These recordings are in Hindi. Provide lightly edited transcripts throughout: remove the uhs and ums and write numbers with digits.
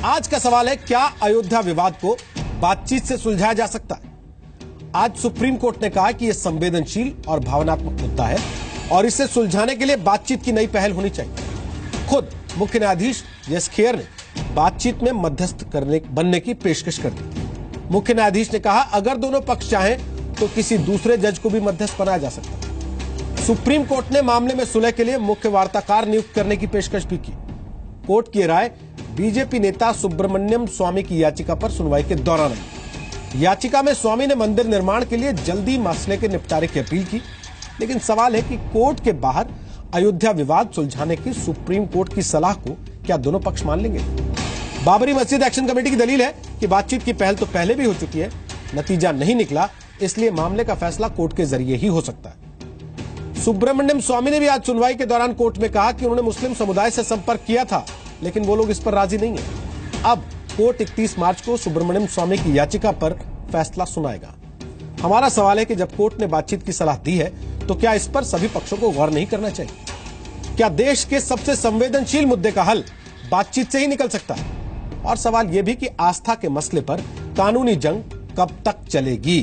आज का सवाल है, क्या अयोध्या विवाद को बातचीत से सुलझाया जा सकता है? आज सुप्रीम कोर्ट ने कहा कि यह संवेदनशील और भावनात्मक मुद्दा है और इसे सुलझाने के लिए बातचीत की नई पहल होनी चाहिए। खुद मुख्य न्यायाधीश जस खेर ने बातचीत में मध्यस्थ बनने की पेशकश कर दी। मुख्य न्यायाधीश ने कहा, अगर दोनों पक्ष चाहें तो किसी दूसरे जज को भी मध्यस्थ बनाया जा सकता है। सुप्रीम कोर्ट ने मामले में सुलह के लिए मुख्य वार्ताकार नियुक्त करने की पेशकश भी की। कोर्ट की राय बीजेपी नेता सुब्रमण्यम स्वामी की याचिका पर सुनवाई के दौरान आई। याचिका में स्वामी ने मंदिर निर्माण के लिए जल्दी मसले के निपटारे की अपील की, लेकिन सवाल है कि कोर्ट के बाहर अयोध्या विवाद सुलझाने की सुप्रीम कोर्ट की सलाह को क्या दोनों पक्ष मान लेंगे? बाबरी मस्जिद एक्शन कमेटी की दलील है कि बातचीत की पहल तो पहले भी हो चुकी है, नतीजा नहीं निकला, इसलिए मामले का फैसला कोर्ट के जरिए ही हो सकता है। सुब्रमण्यम स्वामी ने भी आज सुनवाई के दौरान कोर्ट में कहा कि उन्होंने मुस्लिम समुदाय से संपर्क किया था, लेकिन वो लोग इस पर राजी नहीं है। अब कोर्ट 31 मार्च को सुब्रमण्यम स्वामी की याचिका पर फैसला सुनाएगा। हमारा सवाल है कि जब कोर्ट ने बातचीत की सलाह दी है तो क्या इस पर सभी पक्षों को गौर नहीं करना चाहिए? क्या देश के सबसे संवेदनशील मुद्दे का हल बातचीत से ही निकल सकता है? और सवाल यह भी कि आस्था के मसले पर कानूनी जंग कब तक चलेगी?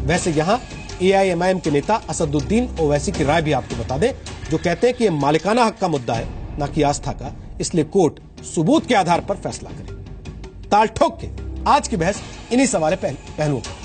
वैसे यहां एआईएमआईएम के नेता असदुद्दीन ओवैसी की राय भी आपको बता दें, जो कहते हैं कि यह मालिकाना हक का मुद्दा है, न कि आस्था का, इसलिए कोर्ट सबूत के आधार पर फैसला करे। ताल ठोक के आज की बहस इन्हीं सवाल पहलुओं पर।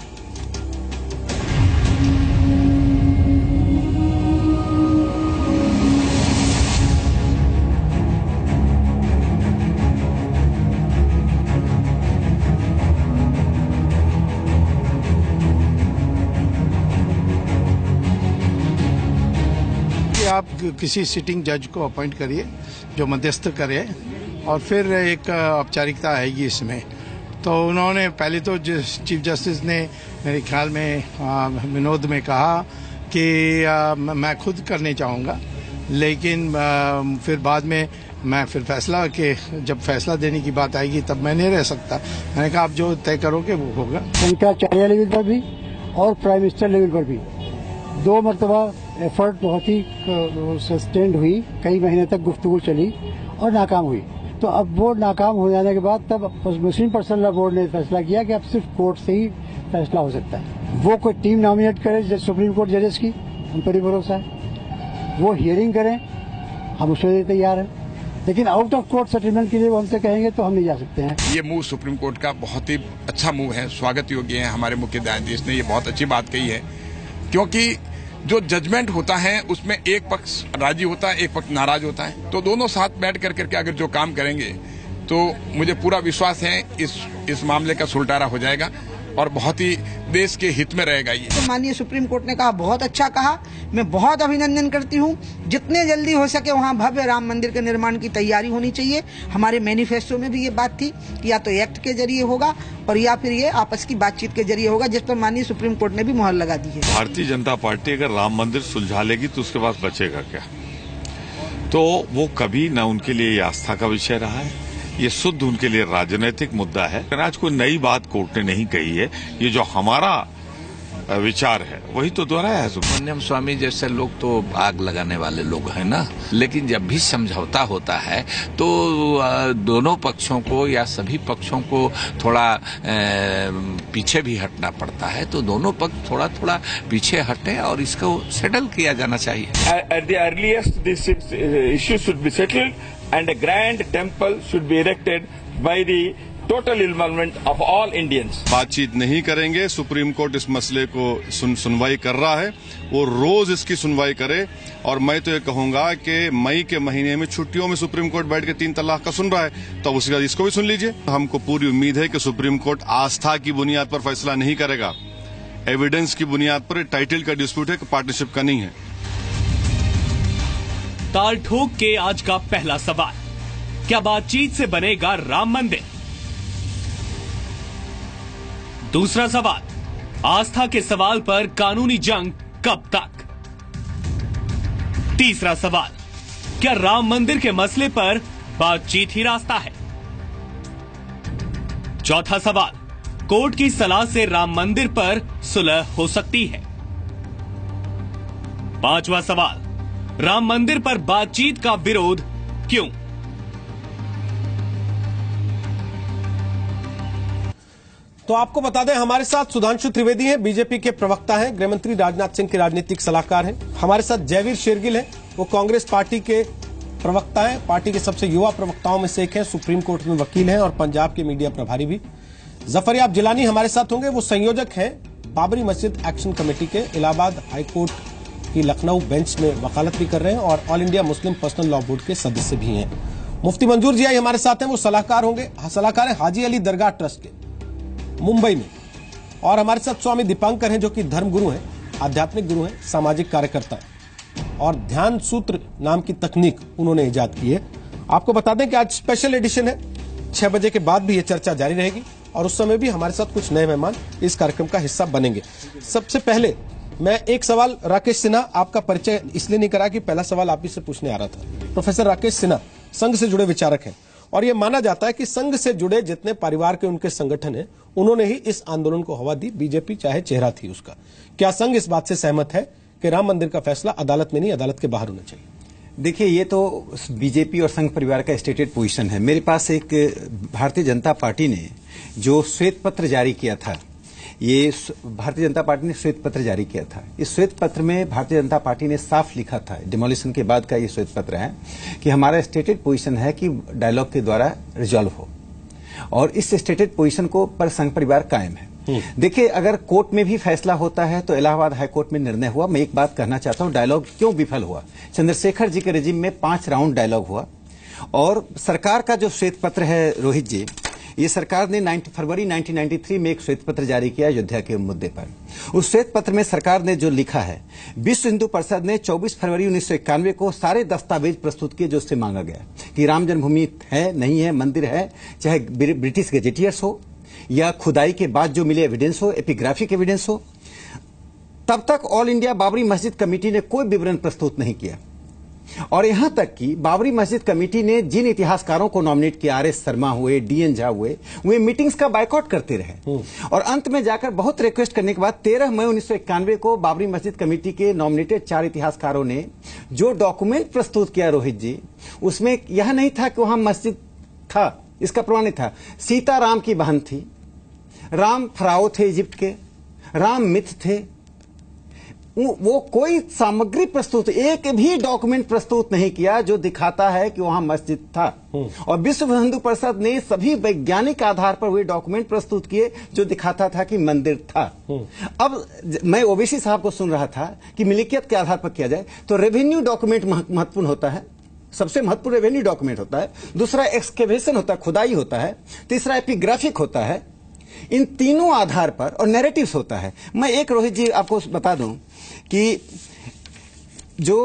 आप किसी सिटिंग जज को अपॉइंट करिए जो मध्यस्थ करे और फिर एक औपचारिकता आएगी इसमें। तो उन्होंने पहले तो चीफ जस्टिस ने मेरे ख्याल में विनोद में कहा कि मैं खुद करने चाहूँगा, लेकिन फिर बाद में मैं फिर फैसला कि जब फैसला देने की बात आएगी तब मैं नहीं रह सकता। मैंने कहा आप जो तय करोगे वो होगा। शंकराचार्य लेवल पर भी और प्राइम मिनिस्टर लेवल पर भी 2 मरतबा एफर्ट बहुत ही सस्टेन्ड हुई, कई महीने तक गुफ्तगू चली और नाकाम हुई। तो अब वो नाकाम हो जाने के बाद तब मुस्लिम पर्सनल लॉ बोर्ड ने फैसला किया कि अब सिर्फ कोर्ट से ही फैसला हो सकता है। वो कोई टीम नॉमिनेट करे सुप्रीम कोर्ट जजेस की, हम पर ही भरोसा है। वो हियरिंग करें, हम उसके लिए तैयार हैं, लेकिन आउट ऑफ कोर्ट सेटलमेंट के लिए वो हमसे कहेंगे तो हम नहीं जा सकते हैं। ये मूव सुप्रीम कोर्ट का बहुत ही अच्छा मूव है, स्वागत योग्य है। हमारे मुख्य न्यायाधीश ने ये बहुत अच्छी बात कही है, क्योंकि जो जजमेंट होता है उसमें एक पक्ष राजी होता है, एक पक्ष नाराज होता है। तो दोनों साथ बैठ करके अगर जो काम करेंगे तो मुझे पूरा विश्वास है इस मामले का सुलटारा हो जाएगा और बहुत ही देश के हित में रहेगा। ये तो माननीय सुप्रीम कोर्ट ने कहा, बहुत अच्छा कहा, मैं बहुत अभिनंदन करती हूँ। जितने जल्दी हो सके वहाँ भव्य राम मंदिर के निर्माण की तैयारी होनी चाहिए। हमारे मैनिफेस्टो में भी ये बात थी कि या तो एक्ट के जरिए होगा और या फिर ये आपस की बातचीत के जरिए होगा, जिस पर माननीय सुप्रीम कोर्ट ने भी मुहर लगा दी है। भारतीय जनता पार्टी अगर राम मंदिर सुलझा लेगी तो उसके पास बचेगा क्या? तो वो कभी न उनके लिए ये आस्था का विषय रहा है, ये शुद्ध उनके लिए राजनीतिक मुद्दा है। आज कोई नई बात कोर्ट ने नहीं कही है, ये जो हमारा विचार है वही तो दोहराया है। सुब्रमण्यम स्वामी जैसे लोग तो आग लगाने वाले लोग हैं ना, लेकिन जब भी समझौता होता है तो दोनों पक्षों को या सभी पक्षों को थोड़ा पीछे भी हटना पड़ता है। तो दोनों पक्ष थोड़ा थोड़ा पीछे हटे और इसको सेटल किया जाना चाहिए। At the earliest, this issue should be settled and a grand temple should be erected by the total involvement of all Indians. बातचीत नहीं करेंगे, सुप्रीम कोर्ट इस मसले को सुनवाई कर रहा है, वो रोज इसकी सुनवाई करे। और मैं तो ये कहूंगा कि मई के महीने में छुट्टियों में सुप्रीम कोर्ट बैठ के 3 तलाक का सुन रहा है, तो उसके बाद इसको भी सुन लीजिए। हमको पूरी उम्मीद है कि सुप्रीम कोर्ट आस्था की बुनियाद पर फैसला नहीं करेगा, एविडेंस की बुनियाद पर। टाइटल का डिस्प्यूट है, पार्टनरशिप का नहीं है। ताल ठोक के आज का पहला सवाल, क्या बातचीत से बनेगा राम मंदिर? दूसरा सवाल, आस्था के सवाल पर कानूनी जंग कब तक? तीसरा सवाल, क्या राम मंदिर के मसले पर बातचीत ही रास्ता है? चौथा सवाल, कोर्ट की सलाह से राम मंदिर पर सुलह हो सकती है? पांचवा सवाल, राम मंदिर पर बातचीत का विरोध क्यों? तो आपको बता दें, हमारे साथ सुधांशु त्रिवेदी हैं, बीजेपी के प्रवक्ता हैं, गृहमंत्री राजनाथ सिंह के राजनीतिक सलाहकार हैं। हमारे साथ जयवीर शेरगिल हैं, वो कांग्रेस पार्टी के प्रवक्ता हैं, पार्टी के सबसे युवा प्रवक्ताओं में से एक हैं, सुप्रीम कोर्ट में वकील हैं और पंजाब के मीडिया प्रभारी भी। जफरयाब जिलानी हमारे साथ होंगे, वो संयोजक हैं बाबरी मस्जिद एक्शन कमेटी के, इलाहाबाद हाईकोर्ट की लखनऊ बेंच में वकालत भी कर रहे हैं और all India Muslim personal law board के सदस्य भी हैं। मुफ्ती मंजूर जिया हमारे साथ हैं, वो सलाहकार होंगे, सलाहकार हैं हाजी अली दरगाह ट्रस्ट के मुंबई में। और हमारे साथ स्वामी दीपांकर हैं, जो कि धर्म गुरु हैं, आध्यात्मिक गुरु हैं, सामाजिक कार्यकर्ता हैं और ध्यान सूत्र नाम की तकनीक उन्होंने इजाद की है। आपको बता दें कि आज स्पेशल एडिशन है, 6 बजे के बाद भी ये चर्चा जारी रहेगी और उस समय भी हमारे साथ कुछ नए मेहमान इस कार्यक्रम का हिस्सा बनेंगे। सबसे पहले मैं एक सवाल, राकेश सिन्हा, आपका परिचय इसलिए नहीं करा कि पहला सवाल आप ही से पूछने आ रहा था। प्रोफेसर राकेश सिन्हा संघ से जुड़े विचारक हैं और यह माना जाता है कि संघ से जुड़े जितने परिवार के उनके संगठन हैं, उन्होंने ही इस आंदोलन को हवा दी, बीजेपी चाहे चेहरा थी उसका। क्या संघ इस बात से सहमत है कि राम मंदिर का फैसला अदालत में नहीं, अदालत के बाहर होना चाहिए? देखिए, ये तो बीजेपी और संघ परिवार का स्टेटेड पोजीशन है। मेरे पास एक भारतीय जनता पार्टी ने जो श्वेत पत्र जारी किया था, ये भारतीय जनता पार्टी ने श्वेत पत्र जारी किया था। इस श्वेत पत्र में भारतीय जनता पार्टी ने साफ लिखा था, डिमोलिशन के बाद का ये श्वेत पत्र है, कि हमारा स्टेटेड पोजीशन है कि डायलॉग के द्वारा रिजॉल्व हो और इस स्टेटेड पोजीशन को पर संघ परिवार कायम है। देखिए, अगर कोर्ट में भी फैसला होता है तो इलाहाबाद हाईकोर्ट में निर्णय हुआ। मैं एक बात कहना चाहता हूं, डायलॉग क्यों विफल हुआ। चंद्रशेखर जी के रेजिम में 5 राउंड डायलॉग हुआ और सरकार का जो श्वेत पत्र है, रोहित जी, ये सरकार ने फरवरी 1993 में एक श्वेत पत्र जारी किया अयोध्या के मुद्दे पर। उस श्वेत पत्र में सरकार ने जो लिखा है, विश्व हिंदू परिषद ने 24 फरवरी 1991 को सारे दस्तावेज प्रस्तुत किए जो उससे मांगा गया कि राम जन्मभूमि है, नहीं है, मंदिर है, चाहे ब्रिटिश गेजेटियर्स हो या खुदाई के बाद जो मिले एविडेंस हो, एपिग्राफिक एविडेंस हो। तब तक ऑल इंडिया बाबरी मस्जिद कमेटी ने कोई विवरण प्रस्तुत नहीं किया और यहां तक कि बाबरी मस्जिद कमेटी ने जिन इतिहासकारों को नॉमिनेट किया, आर एस शर्मा हुए, डीएन झा हुए, वे मीटिंग्स का बायकॉट करते रहे और अंत में जाकर बहुत रिक्वेस्ट करने के बाद 13 मई 1991 को बाबरी मस्जिद कमेटी के नॉमिनेटेड 4 इतिहासकारों ने जो डॉक्यूमेंट प्रस्तुत किया, रोहित जी, उसमें यह नहीं था कि वहां मस्जिद था, इसका प्रमाण नहीं था। सीता राम की बहन थी, राम फराओ थे इजिप्ट के, राम मिथ थे, वो कोई सामग्री प्रस्तुत, एक भी डॉक्यूमेंट प्रस्तुत नहीं किया जो दिखाता है कि वहां मस्जिद था। और विश्व हिंदू परिषद ने सभी वैज्ञानिक आधार पर वे डॉक्यूमेंट प्रस्तुत किए जो दिखाता था कि मंदिर था। अब मैं ओबीसी साहब को सुन रहा था कि मिल्कियत के आधार पर किया जाए, तो रेवेन्यू डॉक्यूमेंट महत्वपूर्ण होता है, सबसे महत्वपूर्ण रेवेन्यू डॉक्यूमेंट होता है, दूसरा एक्सकेवेशन होता है, खुदाई होता है, तीसरा एपिग्राफिक होता है। इन तीनों आधार पर और नैरेटिव्स होता है। मैं एक, रोहित जी, आपको बता दूं कि जो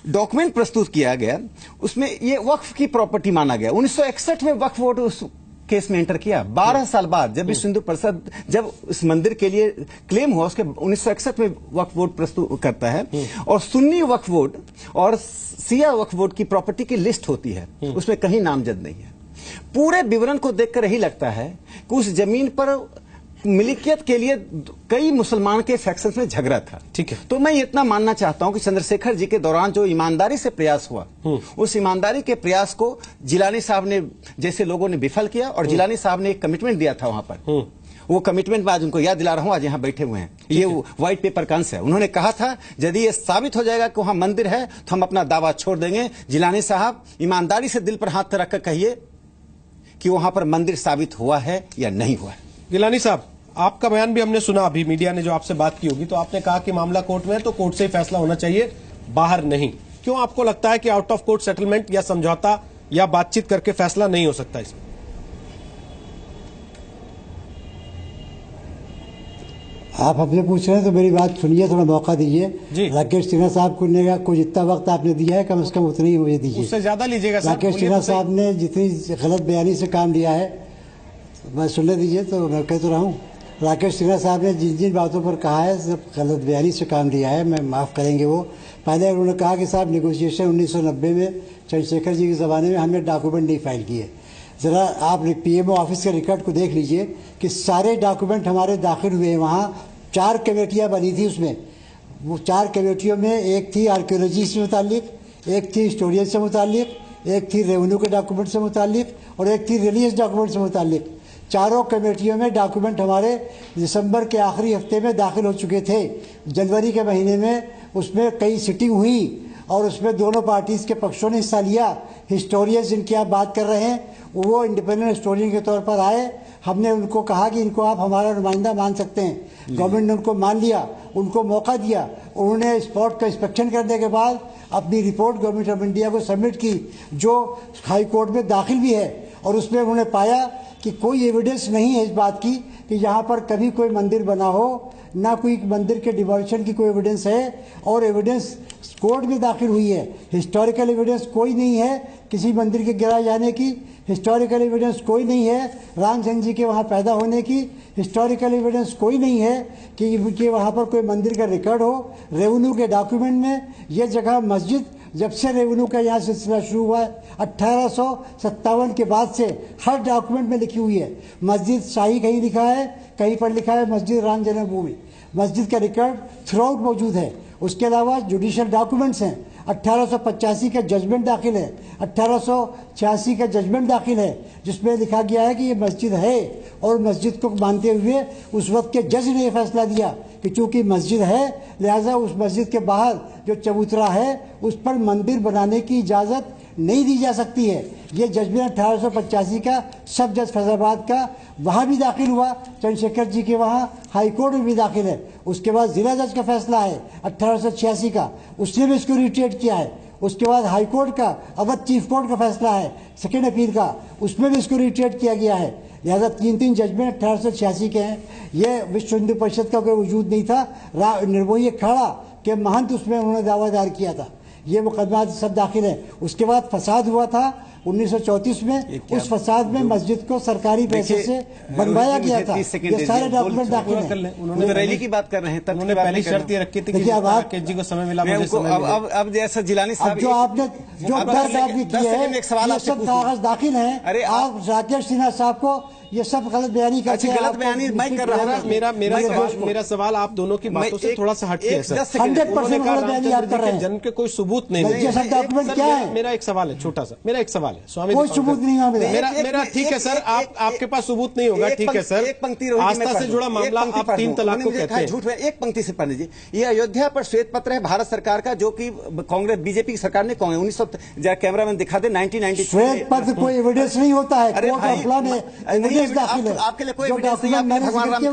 डॉक्यूमेंट प्रस्तुत किया गया उसमें ये वक्फ की प्रॉपर्टी माना गया। 1961 में वक्फ बोर्ड उस केस में एंटर किया। 12 साल बाद जब विश्व हिंदू परिषद जब इस मंदिर के लिए क्लेम हुआ, उसके 1961 में वक्फ बोर्ड प्रस्तुत करता है और सुन्नी वक्फ बोर्ड और सिया वक्फ बोर्ड की प्रॉपर्टी की लिस्ट होती है, उसमें कहीं नामजद नहीं है। पूरे विवरण को देखकर यही लगता है कि उस जमीन पर मिल्कियत के लिए कई मुसलमान के फैक्शंस में झगड़ा था। ठीक है, तो मैं इतना मानना चाहता हूं कि चंद्रशेखर जी के दौरान जो ईमानदारी से प्रयास हुआ, उस ईमानदारी के प्रयास को जिलानी साहब ने जैसे लोगों ने विफल किया और जिलानी साहब ने एक कमिटमेंट दिया था वहां पर। वो कमिटमेंट मैं आज उनको याद दिला रहा हूं, आज यहां बैठे हुए हैं, ये व्हाइट पेपर का अंश है। उन्होंने कहा था यदि ये साबित हो जाएगा कि वहां मंदिर है तो हम अपना दावा छोड़ देंगे। जिलानी साहब, ईमानदारी से दिल पर हाथ रखकर कहिए कि वहां पर मंदिर साबित हुआ है या नहीं हुआ है। गिलानी साहब, आपका बयान भी हमने सुना, अभी मीडिया ने जो आपसे बात की होगी, तो आपने कहा कि मामला कोर्ट में है तो कोर्ट से ही फैसला होना चाहिए, बाहर नहीं। क्यों आपको लगता है कि आउट ऑफ कोर्ट सेटलमेंट या समझौता या बातचीत करके फैसला नहीं हो सकता इसमें? आप हमसे पूछ रहे हैं तो मेरी बात सुनिए, थोड़ा मौका दीजिए। राकेश सिन्हा साहब को ने कुछ जितना वक्त आपने दिया है कम से कम उतना ही मुझे दीजिए, उससे ज्यादा लीजिएगा। राकेश सिन्हा साहब ने जितनी गलत बयानी से काम लिया है, मैं सुनने दीजिए तो मैं कह तो रहा हूँ। राकेश सिन्हा साहब ने जिन जिन बातों पर कहा है सब गलत बयानी से काम लिया है, मैं माफ़ करेंगे वो। पहले उन्होंने कहा कि साहब नेगोशिएशन 1990 में चंद्रशेखर जी के ज़माने में हमने डॉक्यूमेंट नहीं फाइल किए। ज़रा आप पीएमओ ऑफिस के रिकॉर्ड को देख लीजिए कि सारे डॉक्यूमेंट हमारे दाखिल हुए हैं। वहाँ 4 कमेटियाँ बनी थी, उसमें वो 4 कमेटियों में एक थी आर्कियोलॉजी से मुतालिक, एक थी हिस्टोरियन से मुतालिक, एक थी रेवेन्यू के डॉक्यूमेंट से मुतालिक और एक थी रिलीजियस डॉक्यूमेंट से मुतालिक। चारों कमेटियों में डॉक्यूमेंट हमारे दिसंबर के आखिरी हफ्ते में दाखिल हो चुके थे। जनवरी के महीने में उसमें कई सिटिंग हुई और उसमें दोनों पार्टीज के पक्षों ने हिस्सा लिया। हिस्टोरियंस जिनकी आप बात कर रहे हैं वो इंडिपेंडेंट हिस्टोरियन के तौर पर आए। हमने उनको कहा कि इनको आप हमारा नुमाइंदा मान सकते हैं। गवर्नमेंट ने उनको मान लिया, उनको मौका दिया। उन्होंने स्पॉट का इंस्पेक्शन करने के बाद अपनी रिपोर्ट गवर्नमेंट ऑफ इंडिया को सबमिट की, जो हाई कोर्ट में दाखिल भी है। और उसमें उन्होंने पाया कि कोई एविडेंस नहीं है इस बात की कि यहाँ पर कभी कोई मंदिर बना हो, ना कोई मंदिर के डिमोलिशन की कोई एविडेंस है। और एविडेंस कोर्ट में दाखिल हुई है। हिस्टोरिकल एविडेंस कोई नहीं है किसी मंदिर के गिराए जाने की। हिस्टोरिकल एविडेंस कोई नहीं है रामचंद्र जी के वहाँ पैदा होने की। हिस्टोरिकल एविडेंस कोई नहीं है कि वहाँ पर कोई मंदिर का रिकॉर्ड हो। रेवेन्यू के डॉक्यूमेंट में यह जगह मस्जिद जब से रेवेन्यू का यहाँ सिलसिला शुरू हुआ है 1857 के बाद से हर डॉक्यूमेंट में लिखी हुई है। मस्जिद शाही कहीं लिखा है, कहीं पर लिखा है मस्जिद राम जन्मभूमि। मस्जिद का रिकॉर्ड थ्रू आउट मौजूद है। उसके अलावा जुडिशियल डॉक्यूमेंट्स हैं। 1885 का जजमेंट दाखिल है, 1886 का जजमेंट दाखिल है, जिसमें लिखा गया है कि ये मस्जिद है। और मस्जिद को मानते हुए उस वक्त के जज ने यह फैसला दिया कि चूंकि मस्जिद है लिहाजा उस मस्जिद के बाहर जो चबूतरा है उस पर मंदिर बनाने की इजाज़त नहीं दी जा सकती है। ये जजमेंट 1885 का सब जज फैजाबाद का वहाँ भी दाखिल हुआ, चंद्रशेखर जी के वहाँ हाई कोर्ट में भी दाखिल है। उसके बाद जिला जज का फैसला है 1886 का, उसने भी इसको रिट्रेट किया है। उसके बाद हाई कोर्ट का अवध चीफ कोर्ट का फैसला है सेकेंड अपील का, उसमें भी इसको रिट्रेट किया गया है। लिहाजा 3 जजमेंट 1886 के हैं। ये विश्व हिंदू परिषद का कोई वजूद नहीं था। निर्मोही अखाड़ा के महंत उसमें उन्होंने दावा दायर किया था। ये मुकदमा सब दाखिल है। उसके बाद फसाद हुआ था 1934 में। उस फसाद में मस्जिद को सरकारी पैसे से बनवाया गया था। ये सारे डॉक्यूमेंट दाखिल हैं। उन्होंने रैली की बात कर रहे हैं, तब उन्होंने पहली शर्त ये रखी थी कि राकेश जी को समय मिला, मुझे समय मिला। अब जैसा जिलानी साहब जो आपने जो दर्ज आपने किया है ये सब कागज दाखिल हैं। अरे आप राकेश सिन्हा साहब को ये सब गलत बयानी करते हैं। गलत बयानी मैं कर रहा हूँ। मेरा सवाल आप दोनों की बातों से थोड़ा सा हटके है सर। 100% गलत बयानी आप कर रहे हैं। जन्म के कोई सबूत नहीं ये सब डॉक्यूमेंट क्या है? मेरा एक सवाल है, छोटा सा मेरा एक सवाल है स्वामी। कोई सबूत नहीं है मेरा ठीक है सर, आपके पास सबूत नहीं होगा, ठीक है सर। आस्था से जुड़ा मामला आप 3 तलाक को कहते हैं। झूठ है। एक पंक्ति से पढ़ने जी। ये अयोध्या पर श्वेत पत्र है भारत सरकार का, जो कि कांग्रेस बीजेपी की सरकार ने 1900 कैमरा मैन दिखा दे 1993 श्वेत पत्र कोई एविडेंस नहीं होता है। कोर्ट ऑफ लॉ में एविडेंस दाखिल है। आपके लिए कोई एविडेंस नहीं है। भगवान राम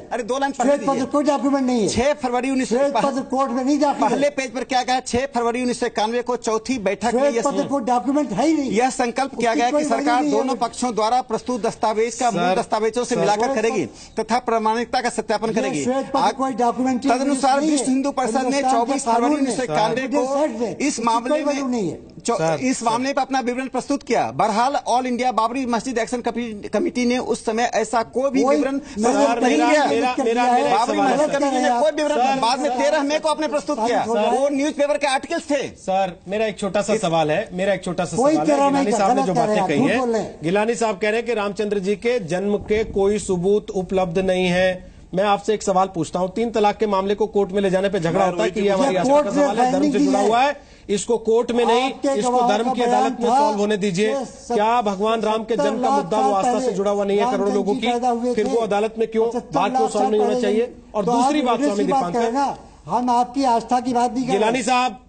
अरे 2 लाइन श्वेत पत्र कोई डॉक्यूमेंट नहीं है। 6 फरवरी 19 श्वेत पत्र कोर्ट में नहीं दाखिल। पहले पेज पर क्या गया? 6 फरवरी 1991 को चौथी बैठक में श्वेत पत्र कोई डॉक्यूमेंट है ही नहीं। यह संकल्प किया गया कि सरकार दोनों पक्षों द्वारा प्रस्तुत दस्तावेज का मूल दस्तावेजों से मिलाकर करेगी तथा प्रामाणिकता का सत्यापन करेगी। कोई डॉक्यूमेंट तदनुसार विश्व हिंदू परिषद ने 24 फरवरी 1991 को इस मामले में अपना विवरण प्रस्तुत किया। बहरहाल ऑल इंडिया बाबरी मस्जिद एक्शन कमेटी ने उस समय ऐसा कोई भी विवरण नहीं किया। बाबरी मस्जिद कमेटी ने कोई विवरण बाद में 13 मई को आपने प्रस्तुत किया। वो न्यूज़पेपर के आर्टिकल्स थे। सर मेरा एक छोटा सा सवाल है, गिलानी साहब ने जो बातें कही हैं, गिलानी साहब कह रहे हैं कि रामचंद्र जी के जन्म के कोई सबूत उपलब्ध नहीं है। मैं आपसे एक सवाल पूछता हूं, 3 तलाक के मामले को कोर्ट में ले जाने पे झगड़ा होता है कि ये हमारी आस्था का सवाल है, धर्म से जुड़ा हुआ है, इसको कोर्ट में नहीं, इसको धर्म की अदालत में सॉल्व होने दीजिए। क्या भगवान राम के जन्म का मुद्दा वो आस्था से जुड़ा हुआ नहीं है करोड़ों लोगों की? फिर वो अदालत में क्यों बात क्यों सॉल्व नहीं होना चाहिए? और दूसरी बात स्वामी दीपांकर, हम आपकी आस्था की बात नहीं कर रहे। गिलानी साहब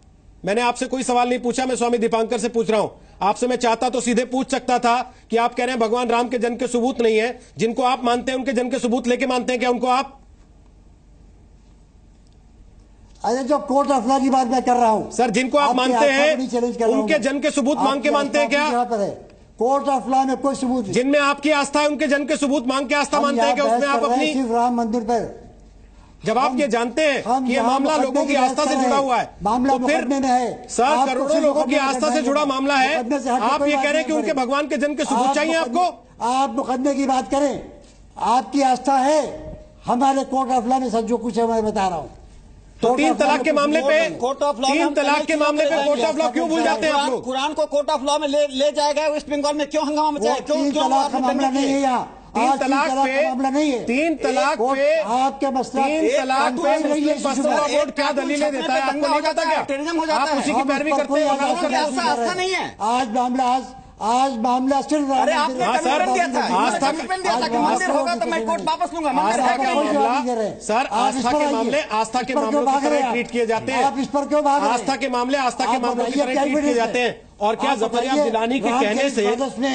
मैंने आपसे कोई सवाल नहीं पूछा, मैं स्वामी दीपांकर से पूछ रहा हूं। आपसे मैं चाहता तो सीधे पूछ सकता था कि आप कह रहे हैं भगवान राम के जन्म के सबूत नहीं है, जिनको आप मानते हैं उनके जन्म के सबूत लेके मानते हैं क्या उनको आप? अरे जो कोर्ट ऑफ लॉ की बात मैं कर रहा हूं सर, जिनको आप मानते हैं उनके जन्म के सबूत मांग के मानते हैं क्या? कोर्ट ऑफ लॉ में कोई सबूत नहीं। जिनमें आपकी आस्था है उनके जन्म के सबूत मांग के आस्था मानते हैं क्या? उसमें आप अपनी राम मंदिर पर जब आप ये जानते हैं कि ये मामला लोगों की आस्था से जुड़ा हुआ है, मामला तो फिर सर करोड़ों लोगों की आस्था से जुड़ा मामला है, आप ये कह रहे हैं कि उनके भगवान के जन्म के सबूत चाहिए आपको? आप मुकदमे की बात करें, आपकी आस्था है, हमारे कोर्ट ऑफ लॉ में सब जो कुछ है मैं बता रहा हूँ। तो 3 तलाक के मामले पे 3 तलाक के मामले पे कोर्ट ऑफ लॉ क्यों भूल जाते हैं आप लोग? कुरान को कोर्ट ऑफ लॉ में ले जाया गया, वेस्ट बंगाल में क्यों हंगामा मचाया? क्यों तलाक का मामला नहीं है यहाँ? 3 तलाक पे 3 तलाक पे आपके मसला 3 तलाक पे मुस्लिम पर्सनल बोर्ड क्या दलीलें देता है आपको नहीं पता क्या? आप उसी की पैरवी करते हैं। आस्था नहीं है। आज मामला आज मामला चल रहा है। अरे आपने कन्फर्म दिया था, आस्था कन्फर्म दिया था कि मंदिर होगा तो मैं कोर्ट वापस लूंगा। आस्था का मामला सर, आस्था के मामले आस्था के मामलों की तरह ट्रीट किए जाते हैं। आप इस पर क्यों भाग रहे हैं? आस्था के मामले आस्था के मामलों की तरह ट्रीट किए जाते हैं। और क्या ज़फरयाब जिलानी के कहने से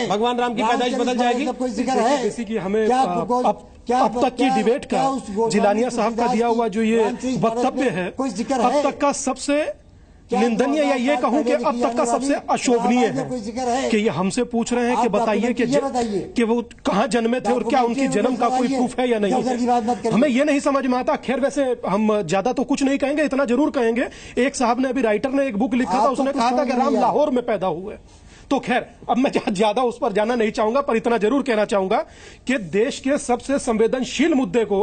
भगवान राम की पैदाइश बदल जाएगी? कोई जिक्र है किसी की हमें क्या अब तक की डिबेट का जिलानिया साहब का दिया हुआ जो ये वक्तव्य है, अब तक का सबसे निंदनीय, या ये कहूं कि अब तक का सबसे अशोभनीय है कि ये हमसे पूछ रहे हैं कि बताइए कि वो कहाँ जन्मे थे और क्या उनकी जन्म का कोई प्रूफ है या नहीं है। हमें ये नहीं समझ में आता। खैर, वैसे हम ज्यादा तो कुछ नहीं कहेंगे, इतना जरूर कहेंगे, एक साहब ने, अभी राइटर ने एक बुक लिखा था, उसने कहा था कि राम लाहौर में पैदा हुए। तो खैर, अब मैं ज्यादा उस पर जाना नहीं चाहूंगा, पर इतना जरूर कहना चाहूंगा कि देश के सबसे संवेदनशील मुद्दे को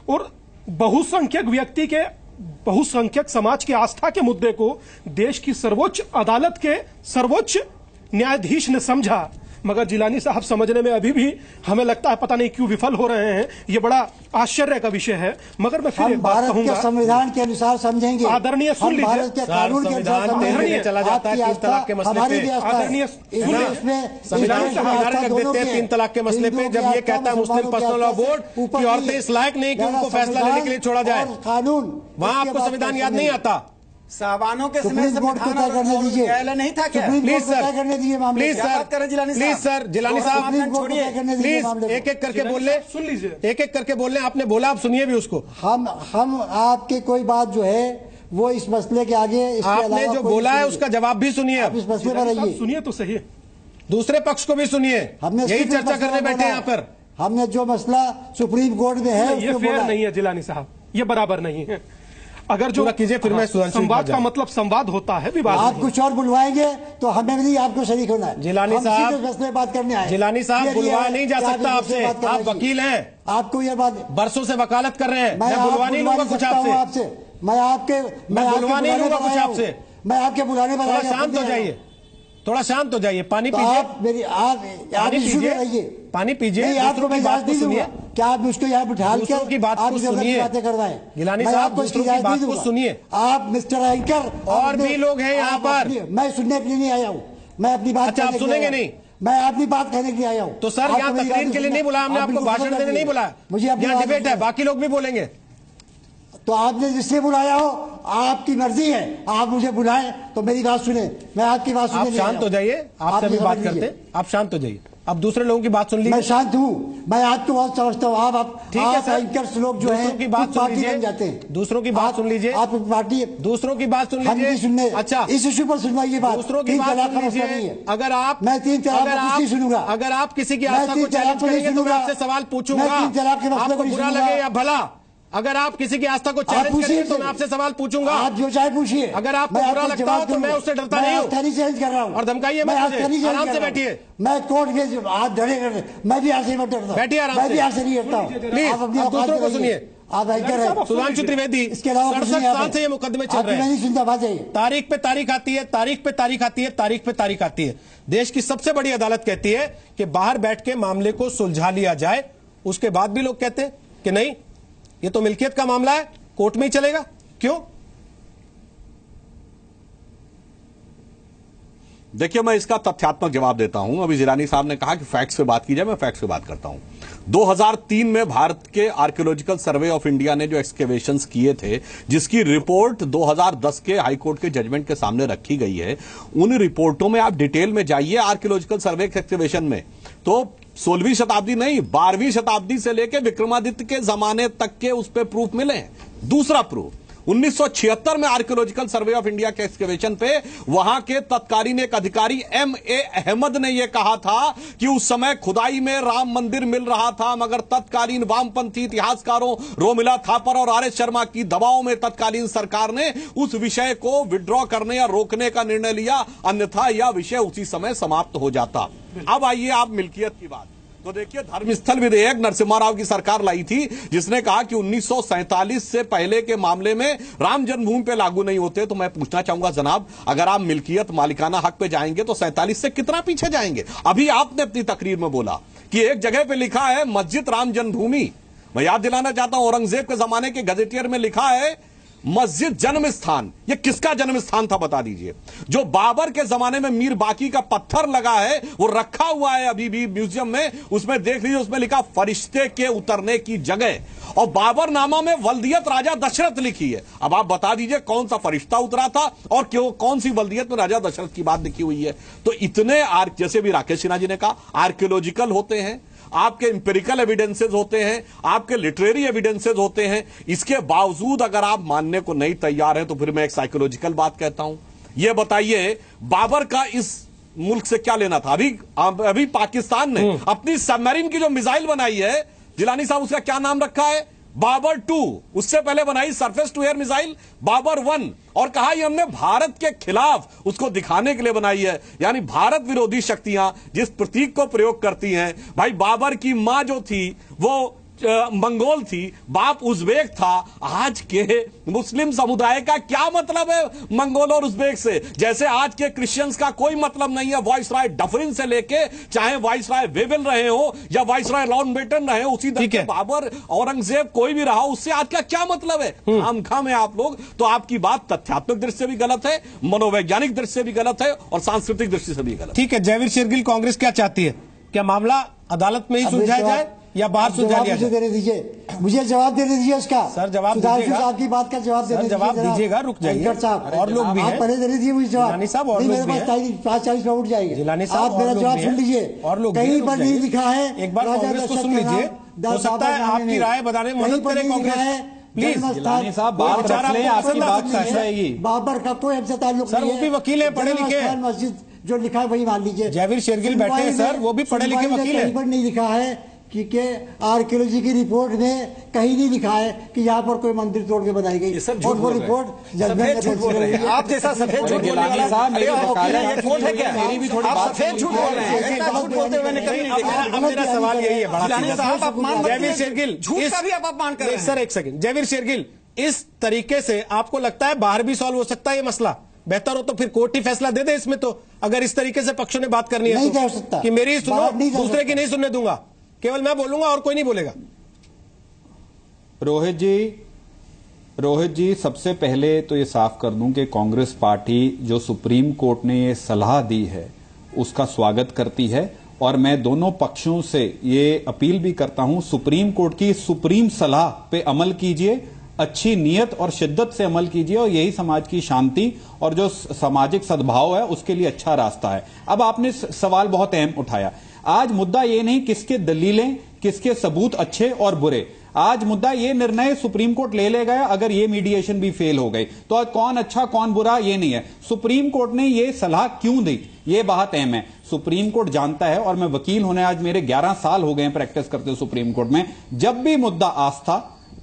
और बहुसंख्यक व्यक्ति के, बहुसंख्यक समाज की आस्था के मुद्दे को देश की सर्वोच्च अदालत के सर्वोच्च न्यायाधीश ने समझा, मगर जिलानी साहब समझने में अभी भी हमें लगता है पता नहीं क्यों विफल हो रहे हैं। ये बड़ा आश्चर्य का विषय है। मगर मैं फिर एक बात कहूंगा, संविधान के अनुसार समझेंगे। आदरणीय, सुन लीजिए, कानून के अनुसार समझेंगे। चला जाता है 3 तलाक के मसले पे। आदरणीय, संविधान से हमारे रख देते हैं 3 तलाक के मसले पे, जब ये कहता है मुस्लिम पर्सनल लॉ बोर्ड कि औरतें इस लायक नहीं कि उनको फैसला लेने के लिए छोड़ा जाए, कानून वहां आपको संविधान याद नहीं आता। साहबानों के समय न्यायालय नहीं था क्या? Please sir, please sir, Jilani साहब छोड़िए, प्लीज एक एक करके बोल ले, सुन लीजिए, एक एक करके बोल ले। आपने बोला, आप सुनिए भी उसको। हम आपके कोई बात जो है वो इस मसले के आगे, आपने जो बोला है उसका जवाब भी सुनिए। आप इस मसले पर रहिए, सुनिए तो सही, दूसरे पक्ष को भी सुनिए। हमने यही चर्चा करने बैठे हैं यहाँ पर। हमने जो मसला सुप्रीम कोर्ट में है, ये फेयर नहीं है जिलानी साहब, ये बराबर नहीं है। अगर जो कीजिए, फिर मैं संवाद का मतलब संवाद होता है, विवाद। आप कुछ और बुलवाएंगे तो हमें नहीं, आपको शरीक होना है। जिलानी साहब, मसले बात करने आए। जिलानी साहब, बुलवाया नहीं जा सकता आपसे, आप वकील हैं, आपको ये बात बरसों से वकालत कर रहे हैं। मैं बुलवा नहीं लूंगा कुछ आपसे, मैं बुलवा नहीं लूंगा कुछ आपसे, मैं आपके बुलाने पर। शांत हो जाइए, थोड़ा शांत हो जाइए, पानी पीजिए, पानी पीजिए, पानी पीजिए। आपको मैं बात नहीं दूंगा, क्या आप उसको यहाँ बिठा दूसरों की बात को सुनिए, बातें करवाएं। गिलानी साहब, दूसरों की बात को सुनिए। आप मिस्टर एंकर, और भी लोग हैं यहाँ पर। मैं सुनने के लिए नहीं आया हूँ, मैं अपनी बात। अच्छा, आप सुनेंगे नहीं? मैं अपनी बात कहने के लिए आया हूँ। तो सर, यहाँ तकरीर के लिए नहीं बुलाया हमने आपको, भाषण देने नहीं बुलाया। मुझे यहाँ डिबेट है, बाकी लोग भी बोलेंगे। तो आपने जिससे बुलाया हो, आपकी मर्जी है, आप मुझे बुलाएं तो मेरी बात सुने, मैं आपकी बात सुने। आप शांत हो जाइए, आपसे भी बात करते हैं, आप शांत हो जाइए। अब दूसरे लोगों की बात सुन लीजिए। मैं शांत हूँ, मैं आपको बहुत समझता हूँ। आप ठीक है सर, लोग जो है की बात सुन लीजिए, जाते हैं। दूसरों की बात सुन लीजिए, आप पार्टी, दूसरों की बात सुन लीजिए। अच्छा, इस इशू पर सुनवाइए बात। दूसरों की बात सुन लीजिए। अगर आप, मैं 3 तलाक नहीं सुनूंगा। अगर आप किसी की आस्था को चैलेंज करेंगे तो मैं आपसे सवाल पूछूंगा, आपको बुरा लगे या भला। अगर आप किसी की आस्था को चैलेंज करेंगे तो मैं आपसे सवाल पूछूंगा। आप जो चाहे पूछिए। अगर आपको बुरा लगता हो तो मैं उससे डरता नहीं हूँ। चैलेंज कर रहा हूँ और धमकाइए मत मुझे, आराम से बैठिए। मैं कोर्ट के हाथ धड़े कर, मैं भी आपसे मत डरता हूँ, बैठिए आराम से, मैं भी आपसे नहीं डरता हूँ। प्लीज, आप दूसरों को सुनिए। आप एंकर हैं सुधांशु त्रिवेदी, इसके अलावा 67 साल से ये मुकदमे चल रहे हैं। नहीं सुनता, बात जाइए। तारीख पे तारीख आती है, तारीख पे तारीख आती है, तारीख पे तारीख आती है। देश की सबसे बड़ी अदालत कहती है कि बाहर बैठ के मामले को सुलझा लिया जाए। उसके बाद भी लोग कहते हैं कि नहीं, ये तो मिल्कियत का मामला है, कोर्ट में ही चलेगा। क्यों? देखिए, मैं इसका तथ्यात्मक जवाब देता हूं। अभी जिलानी साहब ने कहा कि फैक्ट्स पे बात की जाए, मैं फैक्ट्स पे बात करता हूं। 2003 में भारत के आर्कियोलॉजिकल सर्वे ऑफ इंडिया ने जो एक्सकेवेशंस किए थे, जिसकी रिपोर्ट 2010 के हाईकोर्ट के जजमेंट के सामने रखी गई है, उन रिपोर्टों में आप डिटेल में जाइए आर्कियोलॉजिकल सर्वे एक्सकेवेशन में, तो 16वीं शताब्दी नहीं, 12वीं शताब्दी से लेकर विक्रमादित्य के जमाने तक के उस पर प्रूफ मिले हैं। दूसरा प्रूफ, 1976 में आर्कियोलॉजिकल सर्वे ऑफ इंडिया के एक्सकेवेशन पे वहां के तत्कालीन एक अधिकारी M.A. अहमद ने यह कहा था कि उस समय खुदाई में राम मंदिर मिल रहा था, मगर तत्कालीन वामपंथी इतिहासकारों रोमिला थापर और R.S. शर्मा की दबाव में तत्कालीन सरकार ने उस विषय को विड्रॉ करने या रोकने का निर्णय लिया, अन्यथा यह विषय उसी समय समाप्त हो जाता। अब आइए आप मिल्कियत की बात, तो देखिए, धर्मस्थल विधेयक नरसिम्हा राव की सरकार लाई थी, जिसने कहा कि 1947 से पहले के मामले में राम जन्मभूमि पे लागू नहीं होते। तो मैं पूछना चाहूंगा जनाब, अगर आप मिल्कियत मालिकाना हक पे जाएंगे तो 47 से कितना पीछे जाएंगे? अभी आपने अपनी तकरीर में बोला कि एक जगह पे लिखा है मस्जिद राम जन्मभूमि। मैं याद दिलाना चाहता हूं, औरंगजेब के जमाने के गजेटियर में लिखा है मस्जिद जन्म स्थान, ये किसका जन्म स्थान था बता दीजिए? जो बाबर के जमाने में मीर बाकी का पत्थर लगा है वो रखा हुआ है अभी भी म्यूजियम में, उसमें देख लीजिए, उसमें लिखा फरिश्ते के उतरने की जगह, और बाबर नामा में वल्दियत राजा दशरथ लिखी है। अब आप बता दीजिए कौन सा फरिश्ता उतरा था और क्यों, कौन सी वल्दियत में राजा दशरथ की बात लिखी हुई है? तो इतने जैसे भी राकेश सिन्हा जी ने कहा, आर्कियोलॉजिकल होते हैं, आपके इंपेरिकल एविडेंसेस होते हैं, आपके लिटरेरी एविडेंसेस होते हैं, इसके बावजूद अगर आप मानने को नहीं तैयार हैं तो फिर मैं एक साइकोलॉजिकल बात कहता हूं। यह बताइए बाबर का इस मुल्क से क्या लेना था? अभी पाकिस्तान ने अपनी सबमरीन की जो मिसाइल बनाई है, जिलानी साहब, उसका क्या नाम रखा है? बाबर 2। उससे पहले बनाई surface to air missile Babur 1, और कहा ये हमने भारत के खिलाफ उसको दिखाने के लिए बनाई है। यानी भारत विरोधी शक्तियां जिस प्रतीक को प्रयोग करती हैं, भाई बाबर की मां जो थी वो मंगोल थी, बाप उज़्बेक था, आज के मुस्लिम समुदाय का क्या मतलब है मंगोल और उज़्बेक से? जैसे आज के क्रिश्चियंस का कोई मतलब नहीं है वॉइस रॉय डफरिन से लेके, चाहे वॉइस रॉय वेवेल रहे हो या वॉइस रॉय माउंटबेटन रहे हो, उसी तरह बाबर, औरंगजेब, कोई भी रहा, उससे आज का क्या मतलब है? खाम है आप लोग। तो आपकी बात तथ्यात्मक दृष्टि से भी गलत है, मनोवैज्ञानिक दृष्टि से भी गलत है, और सांस्कृतिक दृष्टि से भी गलत। ठीक है, जयवीर शेरगिल, कांग्रेस क्या चाहती है? क्या मामला अदालत में ही सुलझाया जाए या बाहर सुलझा दिया जाए? देने दीजिए, मुझे जवाब देने दीजिए उसका। सर जवाब दीजिएगा, आपकी बात का जवाब देने दीजिए, जवाब दीजिएगा, रुक जाइए, और लोग भी हैं, पहले देने दीजिए मुझे जवाब। जिलानी साहब, और लोग भी हैं, 5:40 में उठ जाएंगे। जिलानी साहब, आप मेरा जवाब सुन लीजिए, और लोग कहीं पर नहीं लिखा है, एक बार कांग्रेस को सुन लीजिए, हो सकता है आपकी राय बताने में मदद करे कांग्रेस। प्लीज जिलानी साहब, बात रख लें, आपकी बात सच रहेगी। बाबर का कोई हमसे ताल्लुक नहीं है। सर वो भी वकील है, पढ़े लिखे हैं। मस्जिद जो लिखा है वही मान लीजिए। जयवीर शेरगिल बैठे हैं सर, वो भी पढ़े लिखे वकील हैं। कहीं पर नहीं लिखा है कि आर्कियोलॉजी की रिपोर्ट में कहीं नहीं लिखा है कि यहाँ पर कोई मंदिर तोड़ के बनाई गई, और वो रिपोर्ट जजमेंट झूठ बोल रहे हैं। आप जैसा सफेद झूठ बोलने वाला साहब, मेरी कोर्ट है क्या? मेरी भी थोड़ी बात, सफेद झूठ बोल रहे हैं, ऐसा झूठ बोलते हुए मैंने कभी नहीं देखा। अब मेरा सवाल यही है, बड़ा जयवीर शेरगिल, झूठ का भी आप अपमान कर रहे हैं। सर एक सेकंड, जयवीर शेरगिल, इस तरीके से आपको लगता है बाहर भी सॉल्व हो सकता है ये मसला? बेहतर हो तो फिर कोर्ट ही फैसला दे दे इसमें। तो अगर इस तरीके से पक्षों ने बात करनी है नहीं तो जा सकता कि मेरी सुनो, दूसरे की नहीं सुनने दूंगा, केवल मैं बोलूंगा और कोई नहीं बोलेगा। रोहित जी, सबसे पहले तो ये साफ कर दूं कि कांग्रेस पार्टी जो सुप्रीम कोर्ट ने ये सलाह दी है उसका स्वागत करती है, और मैं दोनों पक्षों से ये अपील भी करता हूं, सुप्रीम कोर्ट की सुप्रीम सलाह पे अमल कीजिए, अच्छी नीयत और शिद्दत से अमल कीजिए, और यही समाज की शांति और जो सामाजिक सद्भाव है उसके लिए अच्छा रास्ता है। अब आपने सवाल बहुत अहम उठाया। आज मुद्दा ये नहीं किसके दलीलें, किसके सबूत अच्छे और बुरे, आज मुद्दा ये निर्णय सुप्रीम कोर्ट ले लेगा अगर ये मीडिएशन भी फेल हो गई तो आज कौन अच्छा कौन बुरा ये नहीं है। सुप्रीम कोर्ट ने ये सलाह क्यों दी ये बात अहम है। सुप्रीम कोर्ट जानता है, और मैं वकील होने आज मेरे 11 साल हो गए प्रैक्टिस करते हुए सुप्रीम कोर्ट में, जब भी मुद्दा आस्था,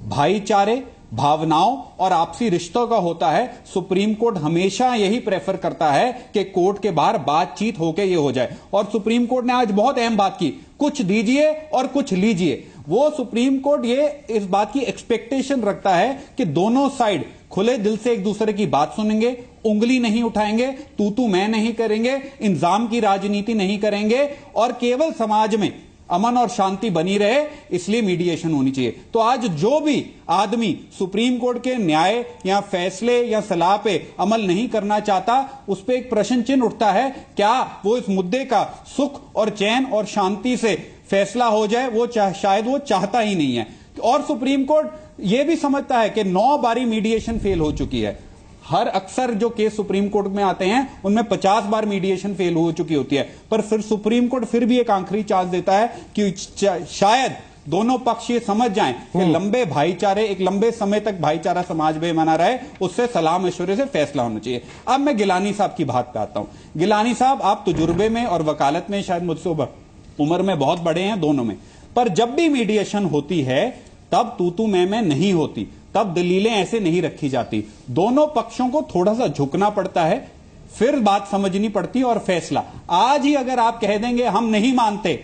भाईचारे, भावनाओं और आपसी रिश्तों का होता है, सुप्रीम कोर्ट हमेशा यही प्रेफर करता है कि कोर्ट के बाहर बातचीत होकर ये हो जाए। और सुप्रीम कोर्ट ने आज बहुत अहम बात की, कुछ दीजिए और कुछ लीजिए। वो सुप्रीम कोर्ट ये इस बात की एक्सपेक्टेशन रखता है कि दोनों साइड खुले दिल से एक दूसरे की बात सुनेंगे, उंगली नहीं उठाएंगे, तू मैं नहीं करेंगे, इंजाम की राजनीति नहीं करेंगे, और केवल समाज में अमन और शांति बनी रहे, इसलिए मीडिएशन होनी चाहिए। तो आज जो भी आदमी सुप्रीम कोर्ट के न्याय या फैसले या सलाह पे अमल नहीं करना चाहता, उस पर एक प्रश्न चिन्ह उठता है, क्या वो इस मुद्दे का सुख और चैन और शांति से फैसला हो जाए, वो शायद वो चाहता ही नहीं है। और सुप्रीम कोर्ट ये भी समझता है कि 9 बारी मीडिएशन फेल हो चुकी है। हर अक्सर जो केस सुप्रीम कोर्ट में आते हैं उनमें 50 बार मीडिएशन फेल हो चुकी होती है, पर फिर सुप्रीम कोर्ट फिर भी एक आखिरी चांस देता है कि शायद दोनों पक्ष ये समझ जाएं कि लंबे भाईचारे, एक लंबे समय तक भाईचारा समाज में बना रहे, उससे सलाह मशवरे से फैसला होना चाहिए। अब मैं गिलानी साहब की बात पे आता हूं। गिलानी साहब, आप तजुर्बे में और वकालत में शायद मुझसे उम्र में बहुत बड़े हैं, दोनों में, पर जब भी मीडिएशन होती है तब तू मैं नहीं होती, तब दलीलें ऐसे नहीं रखी जाती। दोनों पक्षों को थोड़ा सा झुकना पड़ता है, फिर बात समझनी पड़ती है और फैसला। आज ही अगर आप कह देंगे हम नहीं मानते,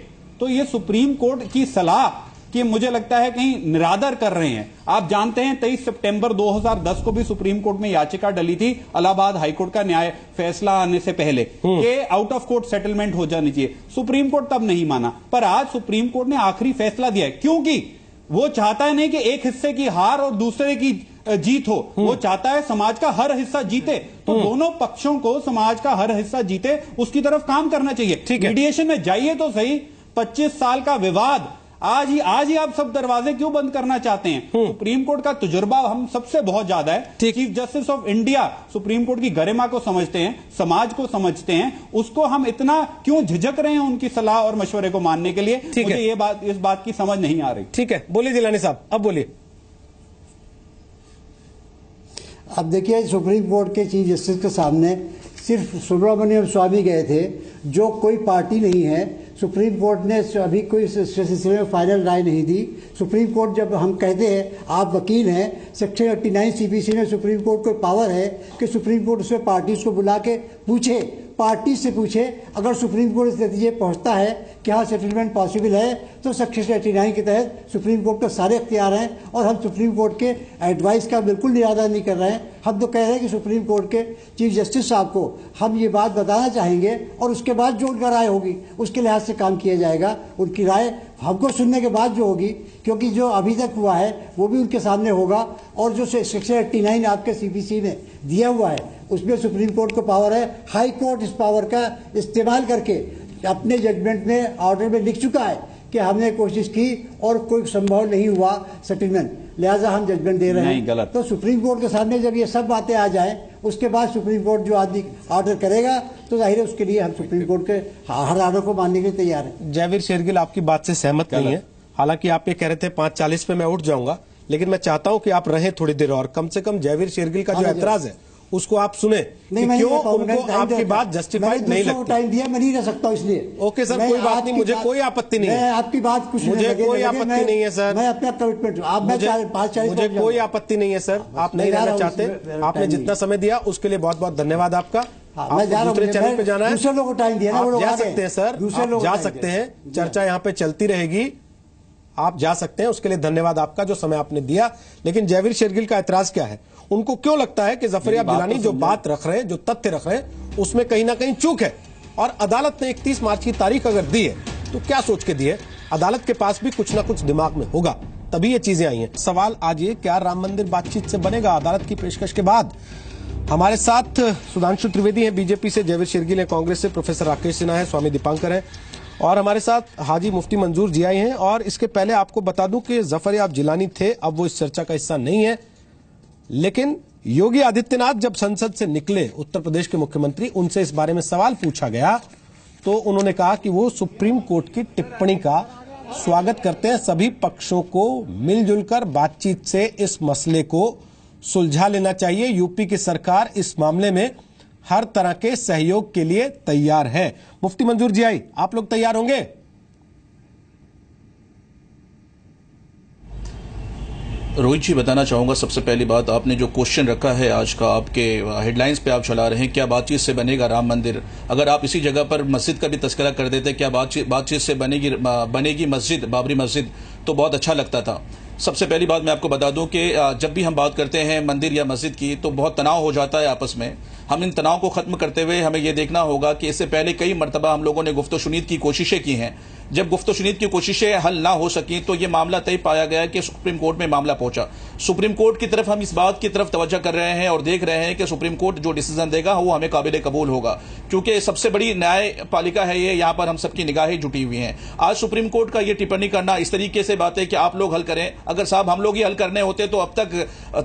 तो ये सुप्रीम कोर्ट की सलाह कि मुझे लगता है कहीं निरादर कर रहे हैं। आप जानते हैं 23 सितंबर 2010 को भी सुप्रीम कोर्ट में याचिका डली थी इलाहाबाद हाईकोर्ट का न्याय फैसला आने से पहले कि आउट ऑफ कोर्ट सेटलमेंट हो जानी चाहिए। सुप्रीम कोर्ट तब नहीं माना, पर आज सुप्रीम कोर्ट ने आखिरी फैसला दिया है, क्योंकि वो चाहता है नहीं कि एक हिस्से की हार और दूसरे की जीत हो, वो चाहता है समाज का हर हिस्सा जीते। तो दोनों पक्षों को समाज का हर हिस्सा जीते उसकी तरफ काम करना चाहिए। मीडिएशन में जाइए तो सही। 25 साल का विवाद आज ही आप सब दरवाजे क्यों बंद करना चाहते हैं? सुप्रीम कोर्ट का तजुर्बा हम सबसे बहुत ज्यादा है। Chief justice of India supreme court की गरिमा को समझते हैं, समाज को समझते हैं, उसको हम इतना क्यों झिझक रहे हैं उनकी सलाह और मशवरे को मानने के लिए? मुझे इस बात की समझ नहीं आ रही। ठीक है, बोलिए जिलानी साहब, अब बोलिए। अब देखिए, सुप्रीम कोर्ट के चीफ जस्टिस के सामने सिर्फ सुब्रमण्यम स्वामी गए थे, जो कोई पार्टी नहीं है। सुप्रीम कोर्ट ने अभी कोई सिलसिले में फाइनल राय नहीं दी। सुप्रीम कोर्ट, जब हम कहते हैं आप वकील हैं, सेक्शन 89 सीपीसी में सुप्रीम कोर्ट को पावर है कि सुप्रीम कोर्ट उसमें पार्टीज को बुला के पूछे, पार्टी से पूछे। अगर सुप्रीम कोर्ट इस नतीजे पहुंचता है कि हाँ सेटलमेंट पॉसिबल है, तो सेक्शन 89 के तहत सुप्रीम कोर्ट के सारे इख्तियार हैं और हम सुप्रीम कोर्ट के एडवाइस का बिल्कुल निरादर नहीं कर रहे हैं। हम तो कह रहे हैं कि सुप्रीम कोर्ट के चीफ जस्टिस साहब को हम ये बात बताना चाहेंगे और उसके बाद जो उनका राय होगी उसके लिहाज से काम किया जाएगा। उनकी राय हमको सुनने के बाद जो होगी, क्योंकि जो अभी तक हुआ है वो भी उनके सामने होगा, और जो सेक्शन 89 आपके सीपीसी ने दिया हुआ है उसमें सुप्रीम कोर्ट को पावर है। हाई कोर्ट इस पावर का इस्तेमाल करके अपने जजमेंट में, ऑर्डर में लिख चुका है कि हमने कोशिश की और कोई संभव नहीं हुआ सेटलमेंट, लिहाजा हम जजमेंट दे रहे हैं। गलत। तो सुप्रीम कोर्ट के सामने जब ये सब बातें आ जाएं, उसके बाद सुप्रीम कोर्ट जो आदमी ऑर्डर करेगा तो जाहिर है उसके लिए हम सुप्रीम कोर्ट के हर ऑर्डर को मानने के लिए तैयार हैं। जयवीर शेरगिल आपकी बात से सहमत नहीं है। हालांकि आप ये कह रहे थे 5:40 पे मैं उठ जाऊंगा, लेकिन मैं चाहता हूं कि आप रहें थोड़ी देर और, कम से कम जयवीर शेरगिल का जो ऐतराज है उसको आप सुने कि क्यों उनको आपकी बात जस्टिफाइड नहीं लगती। टाइम दिया, मैं नहीं रह सकता इसलिए। ओके सर, कोई बात नहीं, मुझे कोई आपत्ति नहीं है। आपकी बात कुछ मुझे कोई आपत्ति नहीं है सर। मैं अपना कमिटमेंट, आप मुझे कोई आपत्ति नहीं है सर। आप नहीं रहना चाहते, आपने जितना समय दिया उसके लिए बहुत बहुत धन्यवाद आपका। आपको दूसरे चैनल पे जाना है, दूसरे लोगों को टाइम दिया, आप जा सकते हैं सर, आप जा सकते हैं, चर्चा यहाँ पे चलती रहेगी, आप जा सकते हैं। उसके लिए धन्यवाद आपका, जो समय आपने दिया। लेकिन जयवीर शेरगिल का ऐतराज क्या है? उनको क्यों लगता है कि जफरयाब जिलानी जो बात रख रहे हैं, जो तथ्य रख रहे हैं, उसमें कहीं ना कहीं चूक है? और अदालत ने 31 मार्च की तारीख अगर दी है तो क्या सोच के दी है? अदालत के पास भी कुछ ना कुछ दिमाग में होगा, तभी ये चीजें आई हैं। सवाल आज ये, क्या राम मंदिर बातचीत से बनेगा अदालत की पेशकश के बाद? हमारे साथ सुधांशु त्रिवेदी हैं बीजेपी से, जयवीर शेरगिल है कांग्रेस से, प्रोफेसर राकेश सिन्हा है, स्वामी दीपांकर है, और हमारे साथ हाजी मुफ्ती मंजूर जियाई हैं। और इसके पहले आपको बता दूं कि जफरयाब जिलानी थे, अब वो इस चर्चा का हिस्सा नहीं है। लेकिन योगी आदित्यनाथ जब संसद से निकले, उत्तर प्रदेश के मुख्यमंत्री, उनसे इस बारे में सवाल पूछा गया तो उन्होंने कहा कि वो सुप्रीम कोर्ट की टिप्पणी का स्वागत करते हैं। सभी पक्षों को मिलजुल कर बातचीत से इस मसले को सुलझा लेना चाहिए। यूपी की सरकार इस मामले में हर तरह के सहयोग के लिए तैयार है। मुफ्ती मंजूर जियाई, आप लोग तैयार होंगे? रोहित जी, बताना चाहूंगा सबसे पहली बात, आपने जो क्वेश्चन रखा है आज का, आपके हेडलाइंस पे आप चला रहे हैं, क्या बातचीत से बनेगा राम मंदिर? अगर आप इसी जगह पर मस्जिद का भी तस्करा कर देते, क्या बातचीत से बनेगी मस्जिद, बाबरी मस्जिद, तो बहुत अच्छा लगता था। सबसे पहली बात मैं आपको बता दूं कि जब भी हम बात करते हैं मंदिर या मस्जिद की तो बहुत तनाव हो जाता है आपस में। हम इन तनाव को खत्म करते हुए हमें यह देखना होगा कि इससे पहले कई मरतबा हम लोगों ने गुफ्तो-शुनीद की कोशिशें की हैं। जब गुफ्तो-शुनीद की कोशिशें हल ना हो सकी तो यह मामला तय पाया गया कि सुप्रीम कोर्ट में मामला पहुंचा। सुप्रीम कोर्ट की तरफ हम इस बात की तरफ तवज्जो कर रहे हैं और देख रहे हैं कि सुप्रीम कोर्ट जो डिसीजन देगा वो हमें काबिल कबूल होगा, क्योंकि सबसे बड़ी न्यायपालिका है ये, यहाँ पर हम सबकी निगाहें जुटी हुई हैं। आज सुप्रीम कोर्ट का ये टिप्पणी करना इस तरीके से बात है कि आप लोग हल करें, अगर साहब हम लोग ही हल करने होते तो अब तक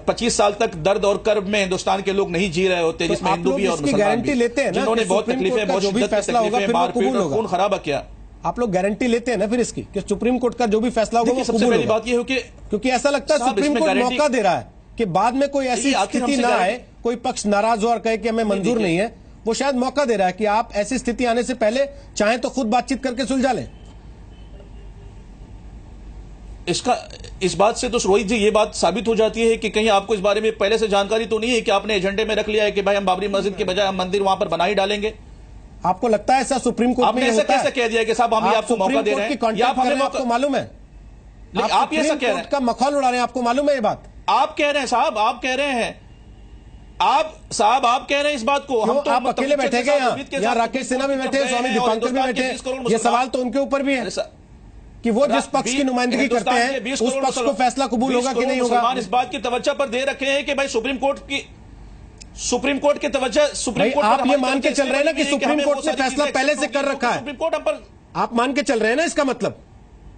25 साल तक दर्द और कर्ब में हिंदुस्तान के लोग नहीं जी रहे होते, जिसमें हिंदू भी और मुसलमान भी, जिन्होंने बहुत तकलीफें, बहुत शिद्दत की तकलीफें, मारपीट और खून खराबा किया। आप लोग गारंटी लेते हैं ना फिर इसकी कि सुप्रीम कोर्ट का जो भी फैसला होगा वो सबसे पहली बात ये हो कि क्योंकि ऐसा लगता है सुप्रीम कोर्ट मौका दे रहा है कि बाद में कोई ऐसी स्थिति ना आए, कोई पक्ष नाराज हो और कहे कि हमें मंजूर नहीं है, वो शायद मौका दे रहा है कि आप ऐसी स्थिति आने से पहले चाहें तो खुद बातचीत करके सुलझा लें। इस बात से तो रोहित जी ये बात साबित हो जाती है कि कहीं आपको इस बारे में पहले से जानकारी तो नहीं है कि आपने एजेंडे में रख लिया है कि भाई हम बाबरी मस्जिद के बजाय हम मंदिर वहां पर बना ही डालेंगे। आपको लगता है ऐसा सुप्रीम कोर्ट में ऐसा कैसे कह दिया कि साहब हम आपको मौका दे रहे हैं, या आप हमें आपको मालूम है? आप ये सब कह रहे हैं, का मखौल उड़ा रहे हैं, आपको मालूम है ये बात? आप कह रहे हैं साहब, आप कह रहे हैं, आप कह रहे हैं इस बात को। हम तो आप अकेले बैठे गए यहाँ राकेश सिन्हा भी बैठे, स्वामी दीपांकर भी बैठे, ये सवाल तो उनके ऊपर भी है। कि वो जिस पक्ष की नुमाइंदगी करते हैं उस पक्ष को फैसला कबूल होगा कि नहीं होगा। इस बात की तवज्जो पर दे रखे हैं कि भाई सुप्रीम कोर्ट की तवज्जो सुप्रीम कोर्ट आप ये मान के चल रहे हैं ना कि सुप्रीम कोर्ट ने फैसला पहले से कर रखा है। सुप्रीम कोर्ट हम पर आप मान के चल रहे हैं ना, इसका मतलब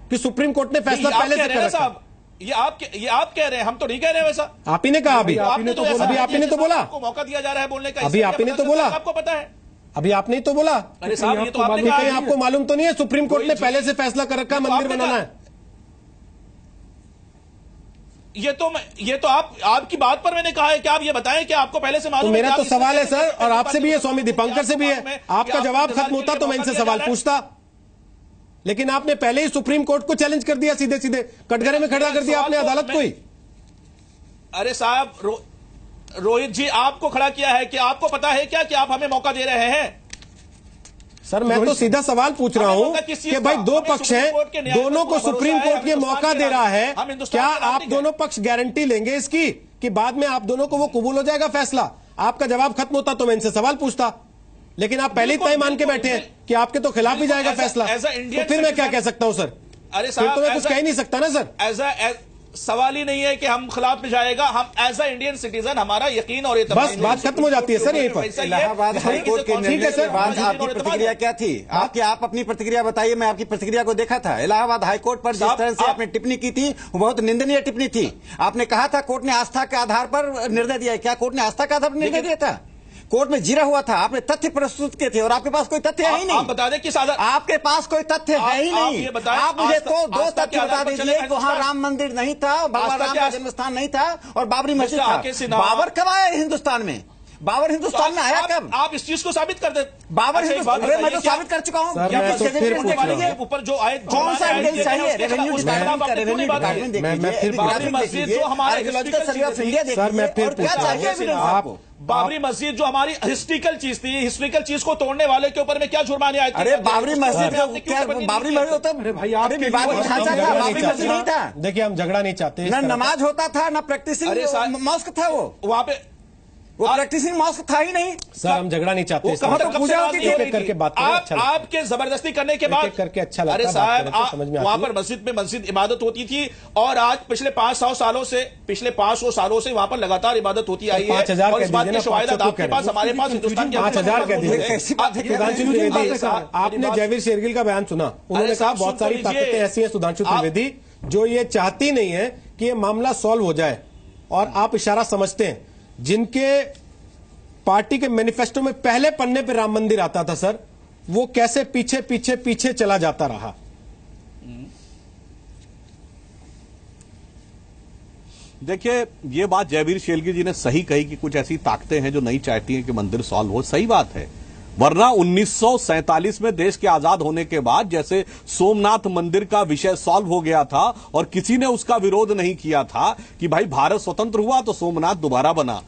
कि सुप्रीम कोर्ट ने फैसला पहले से कर रखा है। ये आप कह रहे हैं, हम तो नहीं कह रहे वैसा। आप ही ने कहा, अभी आप ही ने तो बोला, आपको मौका दिया जा रहा है बोलने का, अभी आप ही ने तो बोला, आपको पता है, अभी आपने ही तो बोला। अरे साहब ये तो आपने कहा, आपको मालूम तो नहीं है सुप्रीम कोर्ट ने पहले से फैसला कर रखा है मंदिर बनाना है। ये तो आपकी बात पर मैंने कहा है कि आप ये बताएं कि आपको पहले से मालूम है। मेरा तो सवाल है सर, और आपसे भी है, स्वामी दीपांकर से भी है। आपका जवाब खत्म होता तो मैं इनसे सवाल पूछता, लेकिन आपने पहले ही सुप्रीम कोर्ट को चैलेंज कर दिया, सीधे सीधे कटघरे में खड़ा कर दिया आपने अदालत को ही। अरे साहब रोहित जी, आपको खड़ा किया है कि आपको पता है क्या कि आप हमें मौका दे रहे हैं? सर मैं तो सीधा सवाल पूछ रहा हूं कि भाई दो पक्ष हैं, दोनों को सुप्रीम कोर्ट ये मौका दे रहा है, क्या आप दोनों पक्ष गारंटी लेंगे इसकी कि बाद में आप दोनों को वो कबूल हो जाएगा फैसला? आपका जवाब खत्म होता तो मैं इनसे सवाल पूछता, लेकिन आप पहले ही तय मान के बैठे हैं कि आपके तो खिलाफ ही जाएगा फैसला। तो फिर मैं क्या कह सकता हूं सर? अरे फिर तो मैं कुछ कह ही नहीं सकता ना सर। सवाल ही नहीं है कि हम खिलाफ में जाएगा, हम एज अ इंडियन सिटीजन हमारा यकीन और बस बात खत्म हो जाती है सर यहीं पर। इलाहाबाद हाईकोर्ट के निर्णय के बाद आपकी प्रतिक्रिया क्या थी? आप अपनी प्रतिक्रिया बताइए। मैं आपकी प्रतिक्रिया को देखा था। इलाहाबाद हाईकोर्ट पर जिस तरह से आपने टिप्पणी की थी वो बहुत निंदनीय टिप्पणी थी। आपने कहा था कोर्ट ने आस्था के आधार पर निर्णय दिया। क्या कोर्ट ने आस्था के आधार पर निर्णय दिया था? कोर्ट में जीरा हुआ था, आपने तथ्य प्रस्तुत किए थे और आपके पास कोई तथ्य है ही नहीं। आप बता दें कि आपके पास कोई तथ्य है ही नहीं। आप मुझे तो दो तथ्य बता दीजिए कि वहां राम मंदिर नहीं था, भगवान राम का जन्म स्थान नहीं था और बाबरी मस्जिद था। बाबर कब आया हिंदुस्तान में? बाबर हिंदुस्तान में आया कब? आप इस चीज को साबित कर दे। बाबर हिंदुस्तान मैं तो साबित कर चुका हूँ। ऊपर जो आए कौन सा एविडेंस चाहिए? रेवेन्यू डिपार्टमेंट बाबरी मस्जिद जो हमारे सर्वे ऑफ इंडिया देखिए, और क्या चाहिए एविडेंस आपको? बाबरी मस्जिद जो हमारी हिस्ट्रिकल चीज थी, हिस्ट्रिकल चीज को तोड़ने वाले के ऊपर में क्या जुर्माने आए थे? अरे बाबरी मस्जिद बाबरी मस्जिद होता, अरे भाई आप विवादित ढांचा था, बाबरी मस्जिद नहीं था। देखिए हम झगड़ा नहीं चाहते, न नमाज होता था न प्रैक्टिसिंग मॉस्क था, वो वहां पे वो प्रैक्टिसिंग मॉस्क था ही नहीं। सर हम झगड़ा नहीं चाहते, पूजा होती थी करके बात आपके जबरदस्ती करने के बाद करके अच्छा लगता है। अरे साहब वहां पर मस्जिद इबादत होती थी और आज पिछले 500 सालों से वहां पर लगातार इबादत होती आई है। 5000 और इस बात की शवाहिद आपके पास, हमारे पास हिंदुस्तान के 5000 कह दीजिए। आपने जयवीर शेरगिल का बयान सुना, उन्होंने कहा बहुत सारी ताकतें ऐसी हैं सुधांशु त्रिवेदी जो ये चाहती नहीं है कि ये मामला सॉल्व हो जाए, और आप इशारा समझते हैं जिनके पार्टी के मैनिफेस्टो में पहले पन्ने पे राम मंदिर आता था सर, वो कैसे पीछे पीछे पीछे चला जाता रहा। देखिए ये बात जयवीर शेरगिल जी ने सही कही कि कुछ ऐसी ताकतें हैं जो नहीं चाहती हैं कि मंदिर सॉल्व हो। सही बात है, वरना 1947 में देश के आजाद होने के बाद जैसे सोमनाथ मंदिर का विषय सॉल्व हो गया था और किसी ने उसका विरोध नहीं किया था कि भाई भारत स्वतंत्र हुआ तो सोमनाथ दोबारा बना,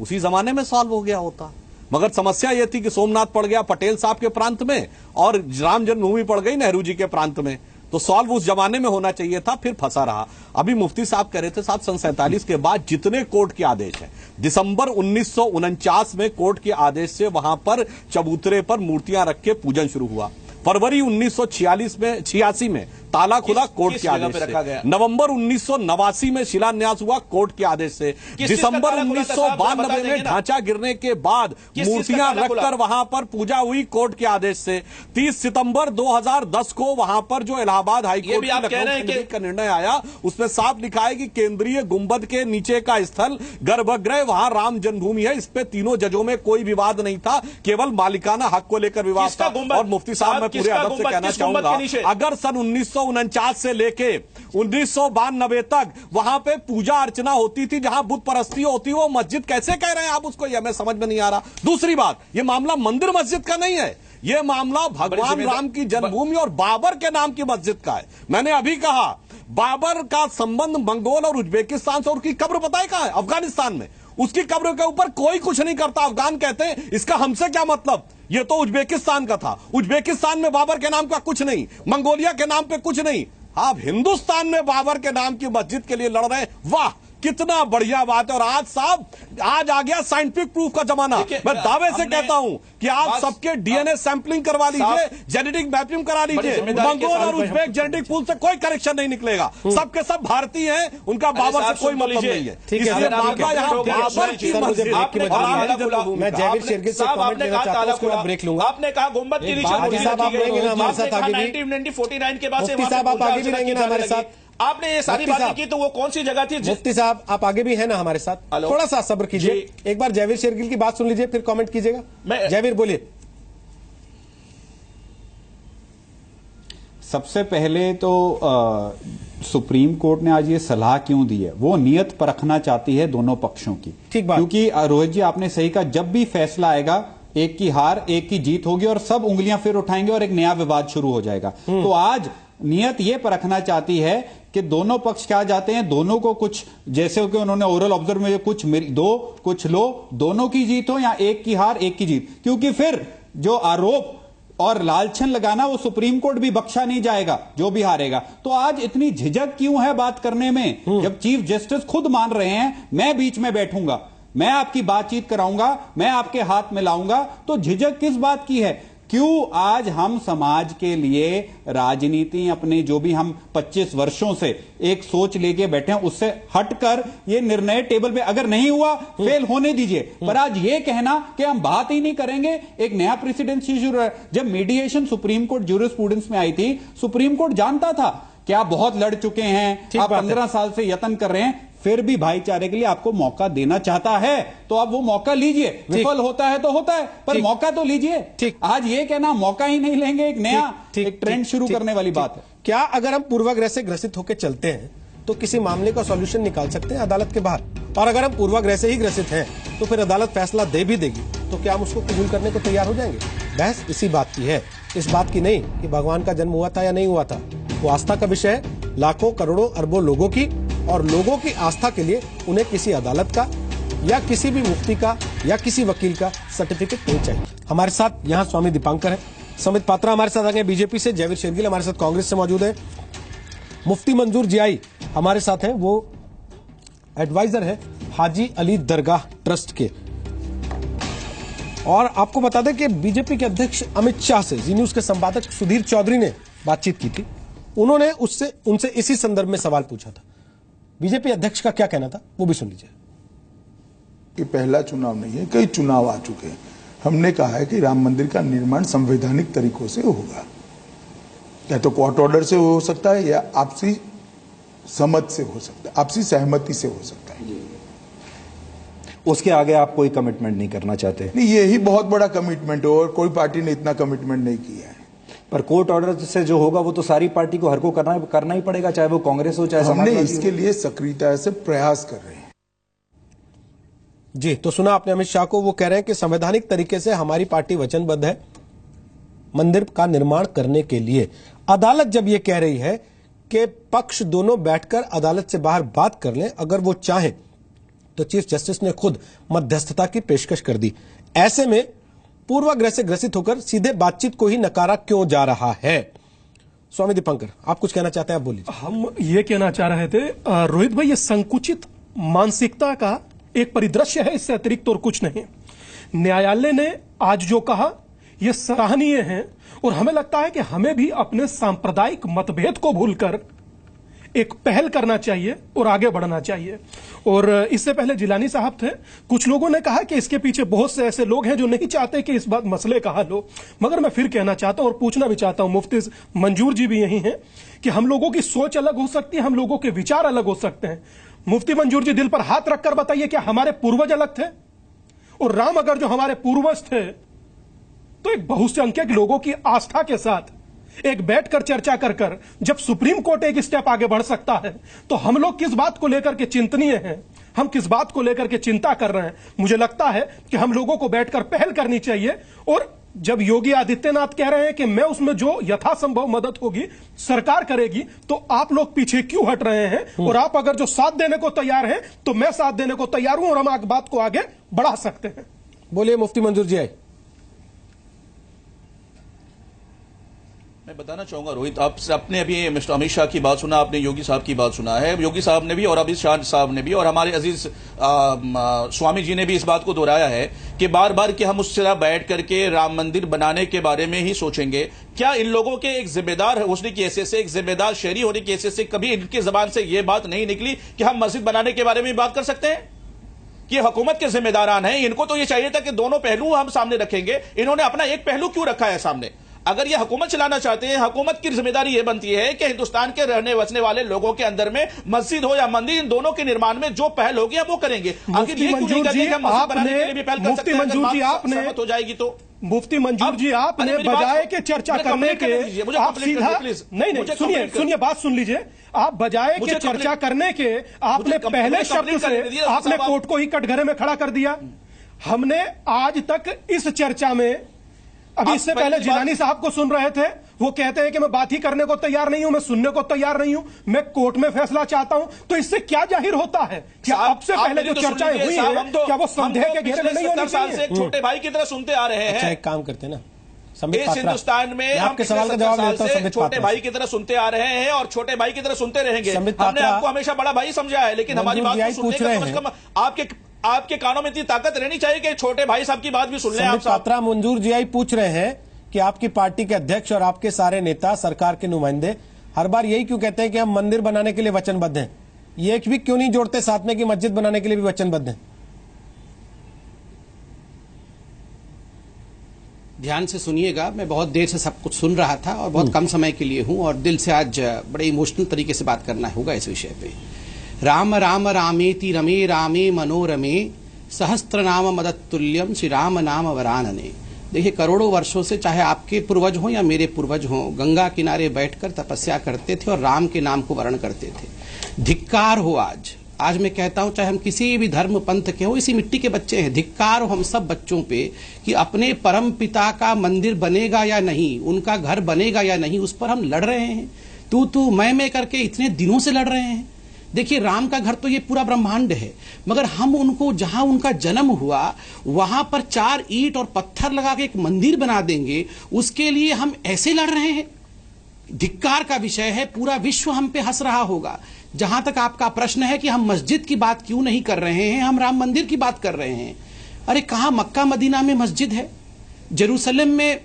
उसी जमाने में सॉल्व हो गया होता। मगर समस्या यह थी कि सोमनाथ पड़ गया पटेल साहब के प्रांत में और राम जन्मभूमि पड़ गई नेहरू जी के प्रांत में, तो सॉल्व उस जमाने में होना चाहिए था, फिर फंसा रहा। अभी मुफ्ती साहब कह रहे थे साहब सन 47 के बाद जितने कोर्ट के आदेश हैं, दिसंबर 1949 में कोर्ट के आदेश से वहां पर चबूतरे पर मूर्तियां रख के पूजन शुरू हुआ। फरवरी 1986 में ताला खुला कोर्ट के आदेश से, नवंबर 1989 में शिलान्यास हुआ कोर्ट के आदेश से, दिसंबर 1992 में ढांचा गिरने के बाद मूर्तियां रखकर वहां पर पूजा हुई कोर्ट के आदेश से, 30 सितंबर 2010 को वहां पर जो इलाहाबाद हाईकोर्ट का निर्णय आया उसमें साफ लिखा है कि केंद्रीय गुंबद के नीचे का स्थल गर्भगृह वहां राम जन्मभूमि है। इस पे तीनों जजों में कोई विवाद नहीं था, केवल मालिकाना हक को लेकर विवाद था। और मुफ्ती साहब मैं पूरे अदब से कहना चाहूंगा, अगर सन 1949 से लेके 1992 तक वहां पे पूजा अर्चना होती थी, जहां बुत परस्ती होती, वो मस्जिद कैसे कह रहे हैं आप उसको? यह मैं समझ में नहीं आ रहा। दूसरी बात, यह मामला मंदिर मस्जिद का नहीं है, यह मामला भगवान राम की जन्मभूमि और बाबर के नाम की मस्जिद का है। मैंने अभी कहा बाबर का संबंध मंगोल और उज्बेकिस्तान से, उसकी कब्र पता है कहां है? अफगानिस्तान में। उसकी कब्र के ऊपर कोई कुछ नहीं करता। अफगान कहते हैं इसका हमसे क्या मतलब, ये तो उज्बेकिस्तान का था। उज्बेकिस्तान में बाबर के नाम का कुछ नहीं, मंगोलिया के नाम पे कुछ नहीं। आप हिंदुस्तान में बाबर के नाम की मस्जिद के लिए लड़ रहे हैं, वाह! कितना बढ़िया बात है। और आज साहब, आज आ गया साइंटिफिक प्रूफ का जमाना। मैं दावे से कहता हूं कि आप सबके डीएनए सैंपलिंग करवा लीजिए, जेनेटिक मैपिंग करा लीजिए। मंगोल और उज्बेक जेनेटिक पूल से कोई करेक्शन नहीं निकलेगा, सबके सब भारतीय हैं, उनका बाबर से कोई मतलब नहीं है। इसलिए बाबा यहाँ बाबर की मैं जयवीर शेरगिल से कमेंट लेना चाहता हूं, उसके बाद ब्रेक लूंगा। आपने कहा गुम्बद के नीचे हमारे साथ आगे भी, 1949 के बाद से मुफ्ती साहब आप आगे भी रहेंगे ना हमारे साथ? आपने ये सारी बातें की, तो वो कौन सी जगह थी? मुफ्ती साहब आप आगे भी है ना हमारे साथ? थोड़ा सा सब्र कीजिए, एक बार जयवीर शेरगिल की बात सुन लीजिए, फिर कमेंट कीजिएगा। जयवीर बोलिए। सबसे पहले तो सुप्रीम कोर्ट ने आज ये सलाह क्यों दी है, वो नियत परखना चाहती है दोनों पक्षों की। ठीक बात। क्योंकि रोहित जी आपने सही कहा, जब भी फैसला आएगा एक की हार एक की जीत होगी और सब उंगलियां फिर उठाएंगे और एक नया विवाद शुरू हो जाएगा। तो आज नियत ये परखना चाहती है कि दोनों पक्ष क्या चाहते हैं, दोनों को कुछ, जैसे कि उन्होंने ओरल ऑब्जर्व में कुछ दो कुछ लो, दोनों की जीत हो या एक की हार एक की जीत। क्योंकि फिर जो आरोप और लालछन लगाना वो सुप्रीम कोर्ट भी बख्शा नहीं जाएगा, जो भी हारेगा। तो आज इतनी झिझक क्यों है बात करने में, जब चीफ जस्टिस खुद मान रहे हैं मैं बीच में बैठूंगा, मैं आपकी बातचीत कराऊंगा, मैं आपके हाथ में लाऊंगा, तो झिझक किस बात की है? क्यों आज हम समाज के लिए राजनीति अपने जो भी हम 25 वर्षों से एक सोच लेके बैठे हैं उससे हटकर ये निर्णय टेबल पे अगर नहीं हुआ फेल होने दीजिए, पर आज ये कहना कि हम बात ही नहीं करेंगे, एक नया प्रेसिडेंट शुरू है। जब मीडिएशन सुप्रीम कोर्ट ज्यूरिस्प्रूडेंस में आई थी, सुप्रीम कोर्ट जानता था कि आप बहुत लड़ चुके हैं, आप 15 साल से यत्न कर रहे हैं, फिर भी भाईचारे के लिए आपको मौका देना चाहता है, तो आप वो मौका लीजिए। विफल होता है तो होता है, पर मौका तो लीजिए। आज ये कहना मौका ही नहीं लेंगे, एक नया एक ट्रेंड शुरू करने वाली बात है। क्या अगर हम पूर्वाग्रह से ग्रसित होकर चलते हैं तो किसी मामले का सॉल्यूशन निकाल सकते हैं अदालत के बाहर? और अगर हम पूर्वाग्रह से ही ग्रसित हैं तो फिर अदालत फैसला दे भी देगी तो क्या हम उसको कबूल करने को तैयार हो जाएंगे? बहस इसी बात की है, इस बात की नहीं कि भगवान का जन्म हुआ था या नहीं हुआ था। वो आस्था का विषय है, लाखों करोड़ों अरबों लोगों की, और लोगों की आस्था के लिए उन्हें किसी अदालत का या किसी भी मुफ्ती का या किसी वकील का सर्टिफिकेट नहीं चाहिए। हमारे साथ यहाँ स्वामी दीपांकर है, समित पात्रा हमारे साथ आ गए बीजेपी से, जयवीर शेरगिल हमारे साथ कांग्रेस से मौजूद है, मुफ्ती मंजूर जियाई हमारे साथ हैं, वो एडवाइजर है हाजी अली दरगाह ट्रस्ट के। और आपको बता दें कि बीजेपी के अध्यक्ष अमित शाह से जी न्यूज के संपादक सुधीर चौधरी ने बातचीत की थी, उन्होंने उनसे इसी संदर्भ में सवाल पूछा था। बीजेपी अध्यक्ष का क्या कहना था वो भी सुन लीजिए। ये पहला चुनाव नहीं है, कई चुनाव आ चुके हैं। हमने कहा है कि राम मंदिर का निर्माण संवैधानिक तरीकों से होगा, या तो कोर्ट ऑर्डर से हो सकता है या आपसी समझ से हो सकता है, आपसी सहमति से हो सकता है। उसके आगे आप कोई कमिटमेंट नहीं करना चाहते? नहीं, यही बहुत बड़ा कमिटमेंट है और कोई पार्टी ने इतना कमिटमेंट नहीं किया है। पर कोर्ट ऑर्डर से जो होगा वो तो सारी पार्टी को हर को करना ही पड़ेगा, चाहे वो कांग्रेस हो चाहे हमने इसके लिए सक्रियता से प्रयास कर रहे हैं। जी, तो सुना आपने अमित शाह को, वो कह रहे हैं कि संवैधानिक तरीके से हमारी पार्टी वचनबद्ध है मंदिर का निर्माण करने के लिए। अदालत जब ये कह रही है कि पक्ष दोनों बैठकर अदालत से बाहर बात कर लें अगर वो चाहें, तो चीफ जस्टिस ने खुद मध्यस्थता की पेशकश कर दी। ऐसे में पूर्वाग्रह से ग्रसित होकर सीधे बातचीत को ही नकारा क्यों जा रहा है? स्वामी दीपांकर, आप कुछ कहना चाहते हैं, आप बोलिए। हम ये कहना चाह रहे थे रोहित भाई, ये संकुचित मानसिकता का एक परिदृश्य है, इससे अतिरिक्त और कुछ नहीं। न्यायालय ने आज जो कहा ये सराहनीय है, और हमें लगता है कि हमें भी अपने सांप्रदायिक मतभेद को भूलकर एक पहल करना चाहिए और आगे बढ़ना चाहिए। और इससे पहले जिलानी साहब थे, कुछ लोगों ने कहा कि इसके पीछे बहुत से ऐसे लोग हैं जो नहीं चाहते कि इस बात मसले का हल हो। मगर मैं फिर कहना चाहता हूं और पूछना भी चाहता हूं, मुफ्ती मंजूर जी भी यही हैं, कि हम लोगों की सोच अलग हो सकती है, हम लोगों के विचार अलग हो सकते हैं। मुफ्ती मंजूर जी, दिल पर हाथ रखकर बताइए, क्या हमारे पूर्वज अलग थे? और राम अगर जो हमारे पूर्वज थे, तो एक बहुसंख्यक लोगों की आस्था के साथ एक बैठकर चर्चा कर जब सुप्रीम कोर्ट एक स्टेप आगे बढ़ सकता है, तो हम लोग किस बात को लेकर के चिंतनीय हैं, हम किस बात को लेकर के चिंता कर रहे हैं? मुझे लगता है कि हम लोगों को बैठकर पहल करनी चाहिए। और जब योगी आदित्यनाथ कह रहे हैं कि मैं उसमें जो यथासंभव मदद होगी सरकार करेगी, तो आप लोग पीछे क्यों हट रहे हैं? और आप अगर जो साथ देने को तैयार हैं तो मैं साथ देने को तैयार हूं, और हम बात को आगे बढ़ा सकते हैं। बोलिए मुफ्ती मंजूर जी आए। मैं बताना चाहूंगा रोहित, आपने अभी मिस्टर अमित शाह की बात सुना, आपने योगी साहब की बात सुना है, योगी साहब ने भी और अमित शाह साहब ने भी और हमारे अजीज स्वामी जी ने भी इस बात को दोहराया है कि बार बार कि हम उस तरह बैठ करके राम मंदिर बनाने के बारे में ही सोचेंगे। क्या इन लोगों के एक जिम्मेदार होने की हैसियत से, एक जिम्मेदार शहरी होने की हैसियत से कभी इनकी जबान से यह बात नहीं निकली कि हम मस्जिद बनाने के बारे में बात कर सकते हैं? कि हुकूमत के जिम्मेदारान हैं, इनको तो ये चाहिए था कि दोनों पहलू हम सामने रखेंगे। इन्होंने अपना एक पहलू क्यों रखा है सामने? अगर ये हुकूमत चलाना चाहते हैं, हुकूमत की जिम्मेदारी यह बनती है कि हिंदुस्तान के रहने बसने वाले लोगों के अंदर में मस्जिद हो या मंदिर, इन दोनों के निर्माण में जो पहल होगी हम वो करेंगे। आखिर ये क्यों नहीं करते कि हम मस्जिद बनाने के लिए भी पहल कर सकते हैं? मंजूर जी, आपने सहमत हो जाएगी तो मुफ्ती मंजूर जी, आपने बजाय के चर्चा करने के आप सीधा नहीं सुनिए बात सुन लीजिए। आप बजाय के चर्चा करने के आपने पहले शब्द से आपने कोर्ट को ही कटघरे में खड़ा कर दिया। हमने आज तक इस चर्चा में अभी इससे पहले जिलानी साहब को सुन रहे थे, वो कहते हैं कि मैं बात ही करने को तैयार नहीं हूं, मैं सुनने को तैयार नहीं हूं, मैं कोर्ट में फैसला चाहता हूं। तो इससे क्या जाहिर होता है कि अब से पहले जो चर्चाएं हुई हैं क्या वो संदेह के घेरे में नहीं होनी चाहिए? छोटे भाई की तरह सुनते आ रहे हैं। अच्छा, एक काम करते हैं ना, इस हिंदुस्तान में आपके सवाल का जवाब देता हूं। छोटे भाई की तरह सुनते आ रहे हैं और छोटे भाई की तरह सुनते रहेंगे। हमने आपको हमेशा बड़ा भाई समझा है, लेकिन हमारी बात को सुनने का कम से कम आपके कानों में इतनी ताकत रहनी चाहिए कि छोटे भाई साहब की बात भी सुन लें। आप पात्रा मंजूर जी पूछ रहे हैं कि आपकी पार्टी के अध्यक्ष और आपके सारे नेता, सरकार के नुमाइंदे हर बार यही क्यों कहते हैं कि हम मंदिर बनाने के लिए वचनबद्ध हैं? ये एक भी क्यों नहीं जोड़ते साथ में कि मस्जिद बनाने के लिए भी वचनबद्ध हैं? ध्यान से सुनिएगा, मैं बहुत देर से सब कुछ सुन रहा था और बहुत कम समय के लिए हूं और दिल से आज बड़े इमोशनल तरीके से बात करना होगा इस विषय पे। राम राम रामेति रमे रामे मनोरमे सहस्त्र नाम मदत्तुल्यम श्री राम नाम वरानने। देखिए, करोड़ों वर्षों से चाहे आपके पूर्वज हों या मेरे पूर्वज हों, गंगा किनारे बैठकर तपस्या करते थे और राम के नाम को वर्ण करते थे। धिक्कार हो आज मैं कहता हूं, चाहे हम किसी भी धर्म पंथ के हो, इसी मिट्टी के बच्चे हैं, धिक्कार हो हम सब बच्चों पे कि अपने परम पिता का मंदिर बनेगा या नहीं, उनका घर बनेगा या नहीं, उस पर हम लड़ रहे हैं। तू मैं करके इतने दिनों से लड़ रहे हैं। देखिए, राम का घर तो ये पूरा ब्रह्मांड है, मगर हम उनको जहां उनका जन्म हुआ वहां पर 4 ईंट और पत्थर लगा के एक मंदिर बना देंगे, उसके लिए हम ऐसे लड़ रहे हैं। धिक्कार का विषय है, पूरा विश्व हम पे हंस रहा होगा। जहां तक आपका प्रश्न है कि हम मस्जिद की बात क्यों नहीं कर रहे हैं, हम राम मंदिर की बात कर रहे हैं। अरे कहां मक्का मदीना में मस्जिद है, जेरूसलम में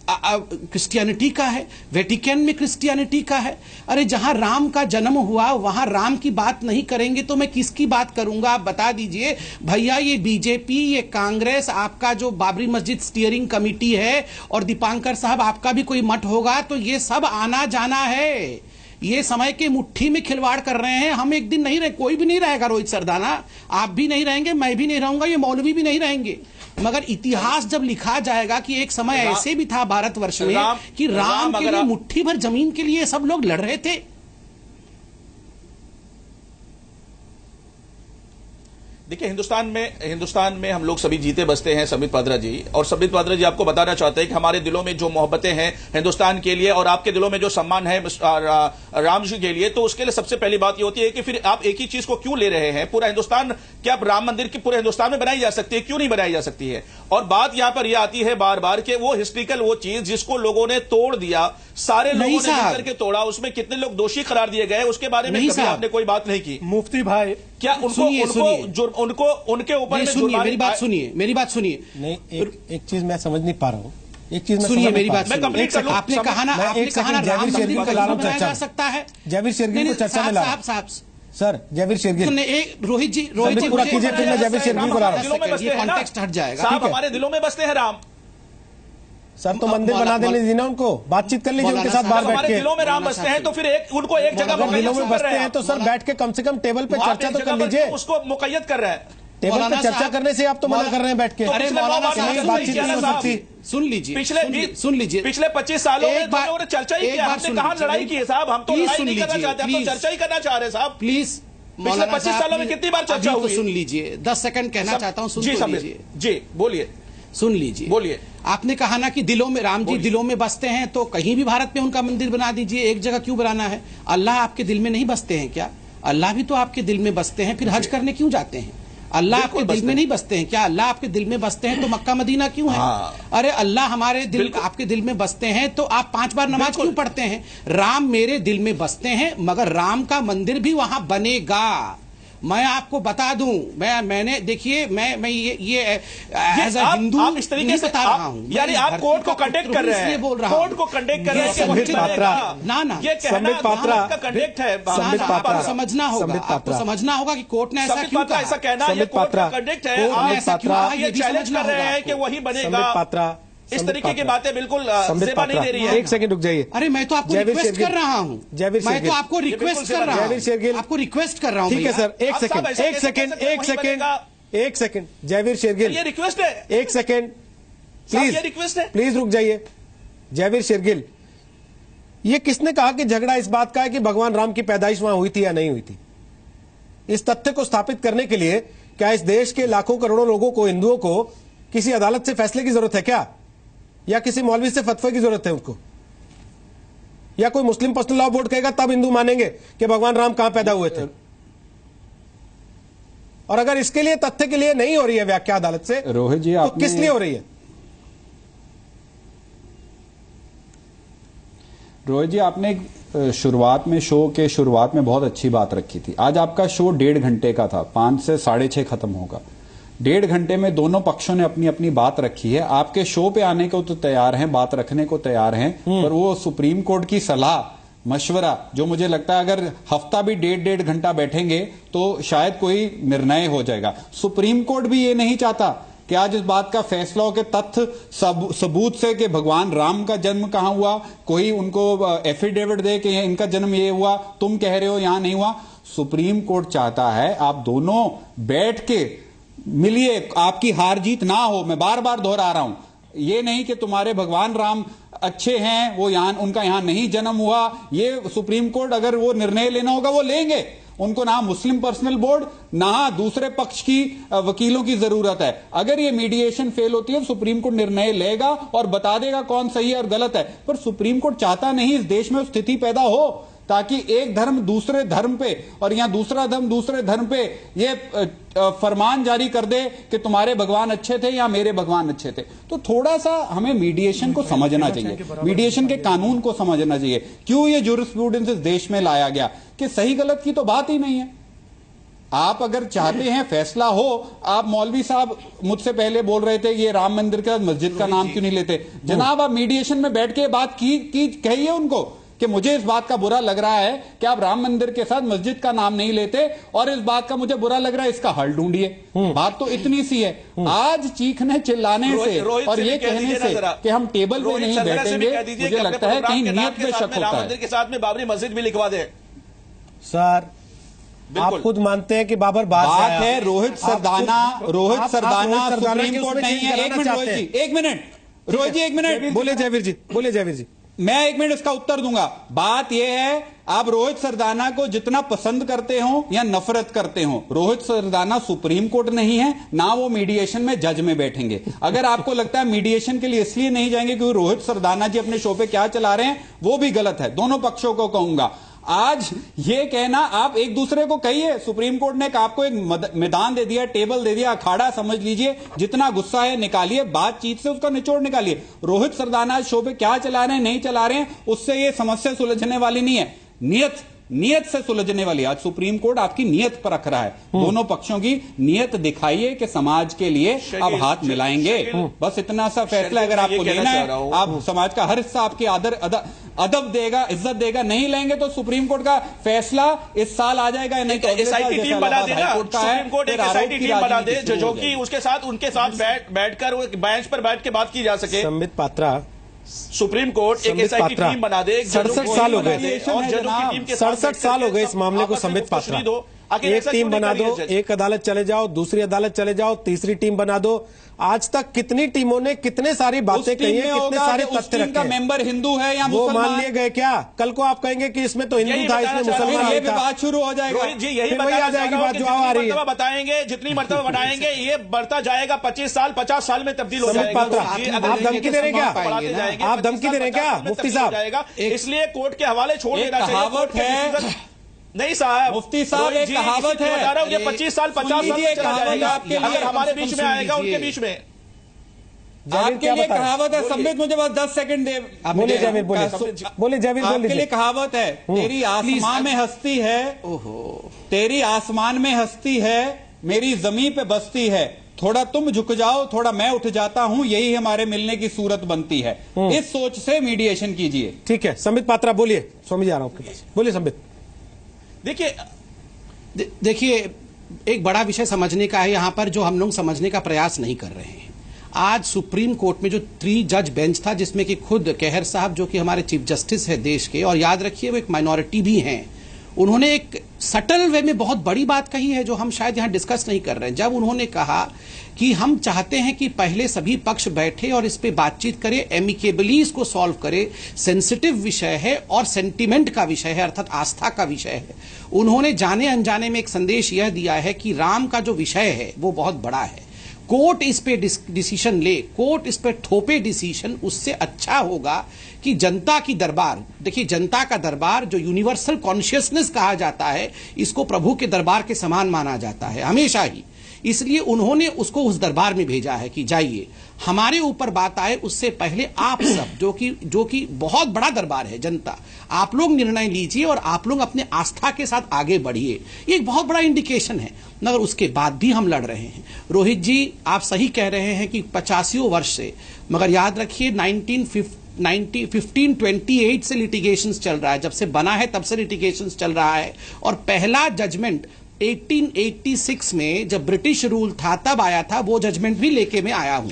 क्रिश्चियनिटी का है, वेटिकन में क्रिश्चियनिटी का है। अरे जहां राम का जन्म हुआ वहां राम की बात नहीं करेंगे तो मैं किसकी बात करूंगा? आप बता दीजिए भैया। ये बीजेपी, ये कांग्रेस, आपका जो बाबरी मस्जिद स्टीयरिंग कमेटी है और दीपांकर साहब आपका भी कोई मठ होगा, तो ये सब आना जाना है। ये समय के मुट्ठी में खिलवाड़ कर रहे हैं। हम एक दिन नहीं रहे, कोई भी नहीं रहेगा। रोहित सरदाना, आप भी नहीं रहेंगे, मैं भी नहीं रहूंगा, ये मौलवी भी नहीं रहेंगे। मगर इतिहास जब लिखा जाएगा कि एक समय ऐसे भी था भारतवर्ष में कि राम के लिए मुट्ठी भर जमीन के लिए सब लोग लड़ रहे थे। देखिए, हिंदुस्तान में हम लोग सभी जीते बसते हैं संबित पात्रा जी, और संबित पात्रा जी आपको बताना चाहते हैं कि हमारे दिलों में जो मोहब्बतें हैं हिंदुस्तान के लिए और आपके दिलों में जो सम्मान है राम जी के लिए, तो उसके लिए सबसे पहली बात ये होती है कि फिर आप एक ही चीज को क्यों ले रहे हैं? पूरा हिंदुस्तान, क्या राम मंदिर की पूरे हिंदुस्तान में बनाई जा सकती है? क्यों नहीं बनाई जा सकती है? और बात यहां पर यह आती है बार बार कि वो हिस्ट्रिकल वो चीज जिसको लोगों ने तोड़ दिया, सारे लोगों ने मिलकर के तोड़ा, उसमें कितने लोग दोषी करार दिए गए, उसके बारे में कभी आपने कोई बात नहीं की? मुफ्ती भाई, क्या उनके ऊपर मेरी बात सुनिए। नहीं, एक चीज मैं समझ नहीं पा रहा हूँ। एक चीज सुनिए, मेरी बात मैं कंप्लीट कर लूं। आपने कहा ना राम मंदिर को बनाया जा सकता है। जयवीर शेरगिल को चर्चा में ला रहा हूं। सर, जयवीर शेरगिल, रोहित जी पूरा कीजिए, फिर मैं जयवीर शेरगिल को ला रहा हूं। ये कॉन्टेक्स्ट हट जाएगा। साहब, हमारे दिलों में बसते हैं राम। सर, तो मंदिर बना देने दीजिए ना उनको, बातचीत कर लीजिए उनके साथ बाहर बैठ के। दिलों में राम बसते हैं तो फिर उनको एक जगह दिलों में बसते हैं तो सर बैठ के कम से कम टेबल पे चर्चा तो कर लीजिए। उसको मुकैयद कर रहे हैं, टेबल पे चर्चा करने से आप तो मना कर रहे हैं बैठ के। अरे बातचीत नहीं हो सकती। सुन लीजिए, पिछले 25 सालों में उन्होंने चर्चा ही किया। हमने कहा लड़ाई की है साहब, हम तो लड़ाई नहीं करना चाहते, हम तो चर्चा ही करना चाह रहे हैं साहब। प्लीज, पिछले 25 सालों में कितनी बार चर्चा हुई? सुन लीजिए, 10 सेकंड कहना चाहता हूँ, सुन लीजिए। जी बोलिए, सुन लीजिए, बोलिए। आपने कहा ना कि दिलों में राम जी दिलों में बसते हैं, तो कहीं भी भारत में उनका मंदिर बना दीजिए। एक जगह क्यों बनाना है? अल्लाह आपके दिल में नहीं बसते हैं क्या? अल्लाह भी तो आपके दिल में बसते हैं, फिर हज करने क्यों जाते हैं? अल्लाह आपके दिल में नहीं बसते हैं क्या? अल्लाह आपके दिल में बसते हैं तो मक्का मदीना क्यों है? अरे अल्लाह हमारे दिल आपके दिल में बसते हैं तो आप 5 बार नमाज क्यों पढ़ते हैं? राम मेरे दिल में बसते हैं, मगर राम का मंदिर भी वहां बनेगा। मैं आपको बता दूं, मैंने देखिए मैं ये एज अ हिंदू आप इस तरीके से बता रहा हूं, यानी आप कोर्ट को कंडेक्ट कर रहे हैं, बोल रहा हूं, कोर्ट को कंडेक्ट कर रहे हैं। संबित पात्रा ना ये कहना आपका कंडेक्ट है। आपको समझना होगा, आपको समझना होगा कि कोर्ट ने ऐसा क्यों कहा। ऐसा कहना ये कोर्ट का कंडेक्ट है। आप ये चैलेंज कर रहे हैं कि वही बनेगा। इस तरीके की बातें बिल्कुल सेवा नहीं दे रही है। एक सेकंड रुक जाइए। अरे मैं तो आपको रिक्वेस्ट कर रहा हूं, मैं तो आपको रिक्वेस्ट कर रहा हूं, आपको रिक्वेस्ट कर रहा हूं। ठीक है सर, एक सेकंड जयवीर शेरगिल, ये रिक्वेस्ट है। एक सेकंड प्लीज, ये रिक्वेस्ट है, प्लीज रुक जाइए। जयवीर शेरगिल, ये किसने कहा कि झगड़ा इस बात का है कि भगवान राम की पैदाइश वहां हुई थी या नहीं हुई थी? इस तथ्य को स्थापित करने के लिए क्या इस देश के लाखों करोड़ों लोगों को, हिंदुओं को, किसी अदालत से फैसले की जरूरत है क्या? या किसी मौलवी से फतवे की जरूरत है उनको? या कोई मुस्लिम पर्सनल लॉ बोर्ड कहेगा तब हिंदू मानेंगे कि भगवान राम कहां पैदा हुए थे? और अगर इसके लिए, तथ्य के लिए नहीं हो रही है व्याख्या अदालत से, रोहित जी तो किस लिए हो रही है? रोहित जी, आपने शुरुआत में, शो के शुरुआत में बहुत अच्छी बात रखी थी। आज आपका शो 1.5 घंटे का था, 5 से 6:30 खत्म होगा। 1.5 घंटे में दोनों पक्षों ने अपनी अपनी बात रखी है। आपके शो पे आने को तो तैयार हैं, बात रखने को तैयार हैं, पर वो सुप्रीम कोर्ट की सलाह, मशवरा, जो मुझे लगता है अगर हफ्ता भी 1.5 घंटा बैठेंगे तो शायद कोई निर्णय हो जाएगा। सुप्रीम कोर्ट भी ये नहीं चाहता कि आज इस बात का फैसला हो कि तथ्य सबूत से कि भगवान राम का जन्म कहां हुआ, कोई उनको एफिडेविट दे कि इनका जन्म ये हुआ, तुम कह रहे हो यहां नहीं हुआ। सुप्रीम कोर्ट चाहता है आप दोनों बैठ के मिलिए, आपकी हार जीत ना हो। मैं बार बार दोहरा रहा हूं, ये नहीं कि तुम्हारे भगवान राम अच्छे हैं, वो यहां, उनका यहां नहीं जन्म हुआ। ये सुप्रीम कोर्ट अगर वो निर्णय लेना होगा वो लेंगे। उनको ना मुस्लिम पर्सनल बोर्ड, ना दूसरे पक्ष की वकीलों की जरूरत है। अगर ये मीडिएशन फेल होती है तो सुप्रीम कोर्ट निर्णय लेगा और बता देगा कौन सही है और गलत है। पर सुप्रीम कोर्ट चाहता नहीं इस देश में स्थिति पैदा हो ताकि एक धर्म दूसरे धर्म पे और यहां दूसरा धर्म दूसरे धर्म पे ये फरमान जारी कर दे कि तुम्हारे भगवान अच्छे थे या मेरे भगवान अच्छे थे। तो थोड़ा सा हमें मीडिएशन को समझना चाहिए, मीडिएशन के कानून को समझना चाहिए। क्यों ये जूरिस्प्रूडेंस इस देश में लाया गया कि सही गलत की तो बात ही नहीं है। आप अगर चाहते हैं फैसला हो, आप मौलवी साहब मुझसे पहले बोल रहे थे ये राम मंदिर के बाद मस्जिद का नाम क्यों नहीं लेते? जनाब, आप मीडिएशन में बैठ के बात की कहिए उनको कि मुझे इस बात का बुरा लग रहा है कि आप राम मंदिर के साथ मस्जिद का नाम नहीं लेते, और इस बात का मुझे बुरा लग रहा है, इसका हल ढूंढिए। बात तो इतनी सी है। आज चीखने चिल्लाने से और ये कहने से कि हम टेबल पे नहीं बैठेंगे, मुझे लगता है कहीं नियत में शक होता है। राम मंदिर के साथ में बाबरी मस्जिद भी लिखवा दे। सर, आप खुद मानते हैं कि बाबर बात है। रोहित सरदाना सुप्रीम कोर्ट नहीं है। एक मिनट रोहित जी, एक मिनट बोले जयवीर जी, मैं 1 मिनट इसका उत्तर दूंगा। बात यह है, आप रोहित सरदाना को जितना पसंद करते हो या नफरत करते हो, रोहित सरदाना सुप्रीम कोर्ट नहीं है, ना वो मीडिएशन में जज में बैठेंगे। अगर आपको लगता है मीडिएशन के लिए इसलिए नहीं जाएंगे क्योंकि रोहित सरदाना जी अपने शो पे क्या चला रहे हैं, वो भी गलत है। दोनों पक्षों को कहूंगा, आज ये कहना, आप एक दूसरे को कहिए। सुप्रीम कोर्ट ने आपको एक मैदान दे दिया, टेबल दे दिया, अखाड़ा समझ लीजिए। जितना गुस्सा है निकालिए, बातचीत से उसका निचोड़ निकालिए। रोहित सरदाना शो पे क्या चला रहे हैं, नहीं चला रहे हैं, उससे ये समस्या सुलझने वाली नहीं है। नियत से सुलझने वाली। आज सुप्रीम कोर्ट आपकी नियत पर रख रहा है। दोनों पक्षों की नियत दिखाइए कि समाज के लिए अब हाथ मिलाएंगे। बस इतना सा फैसला अगर आपको लेना है, आप समाज का हर हिस्सा आपके अदब देगा, इज्जत देगा। नहीं लेंगे तो सुप्रीम कोर्ट का फैसला इस साल आ जाएगा, नहीं तो एसआईटी टीम बना देना। सुप्रीम कोर्ट एक एसआईटी टीम बना दे जो कि उनके साथ बैठकर बेंच पर बैठ के बात की जा सके। संबित पात्रा, सुप्रीम कोर्ट एक एसआईटी टीम बना दे। 67 साल हो गए, 67 साल हो गए इस मामले को। संबित पात्रा, एक टीम बना दो, एक अदालत चले जाओ, दूसरी अदालत चले जाओ, तीसरी टीम बना दो। आज तक कितनी टीमों ने कितने सारी बातें कही हैं, कितने सारे तथ्य रखे हैं। मेंबर हिंदू है या वो मान लिए गए क्या? कल को आप कहेंगे कि इसमें तो हिंदू था, इसमें मुसलमान था, बात शुरू हो जाएगा। रोहित जी, यही आ जाएगी बात जो आ रही है। बताएंगे जितनी मर्तबा बढ़ाएंगे ये बढ़ता जाएगा। 25 साल 50 साल में तब्दील हो जाएगा। आप धमकी दे रहे क्या? आप धमकी दे रहे क्या मुफ्ती साहब? इसलिए कोर्ट के हवाले छोड़ देना चाहिए। नहीं साहब, मुफ्ती साहब एक कहावत है, 25 साल 50 साल चला जाएगा अगर हमारे बीच में आएगा, उनके बीच में। आपके लिए कहावत है, संबित मुझे बस 10 सेकंड दे। बोले जावेद, बोले जावेद, आपके लिए कहावत है, तेरी आसमान में हस्ती है, तेरी आसमान में हस्ती है, मेरी जमीन पे बस्ती है, थोड़ा तुम झुक जाओ, थोड़ा मैं उठ जाता हूं, यही हमारे मिलने की सूरत बनती है। इस सोच से मीडिएशन कीजिए। ठीक है, संबित पात्रा बोलिए। स्वामी जी आ रहा हूं आपके पास, बोलिए संबित। देखिए एक बड़ा विषय समझने का है यहां पर, जो हम लोग समझने का प्रयास नहीं कर रहे हैं। आज सुप्रीम कोर्ट में जो 3 जज बेंच था, जिसमें कि खुद कहर साहब जो कि हमारे चीफ जस्टिस है देश के, और याद रखिए वो एक माइनॉरिटी भी हैं, उन्होंने एक सटल वे में बहुत बड़ी बात कही है जो हम शायद यहां डिस्कस नहीं कर रहे हैं। जब उन्होंने कहा कि हम चाहते हैं कि पहले सभी पक्ष बैठे और इस पे बातचीत करें, एमिकेबली इसको सॉल्व करें, सेंसिटिव विषय है और सेंटिमेंट का विषय है, अर्थात आस्था का विषय है। उन्होंने जाने अनजाने में एक संदेश यह दिया है कि राम का जो विषय है वो बहुत बड़ा है, कोर्ट इस पे डिसीजन ले, कोर्ट इस पे थोपे डिसीजन, उससे अच्छा होगा कि जनता की दरबार, देखिए जनता का दरबार जो यूनिवर्सल कॉन्शियसनेस कहा जाता है, इसको प्रभु के दरबार के समान माना जाता है हमेशा ही, इसलिए उन्होंने उसको उस दरबार में भेजा है कि जाइए, हमारे ऊपर बात आए उससे पहले आप सब जो कि बहुत बड़ा दरबार है जनता, आप लोग निर्णय लीजिए और आप लोग अपने आस्था के साथ आगे बढ़िए। ये एक बहुत बड़ा इंडिकेशन है, मगर उसके बाद भी हम लड़ रहे हैं। रोहित जी आप सही कह रहे हैं कि 85 वर्ष से, मगर याद रखिए 1528 से लिटिगेशंस चल रहा है, जब से बना है तब से लिटिगेशंस चल रहा है, और पहला जजमेंट 1886 में जब ब्रिटिश रूल था तब आया था, वो जजमेंट भी लेके मैं आया हूं।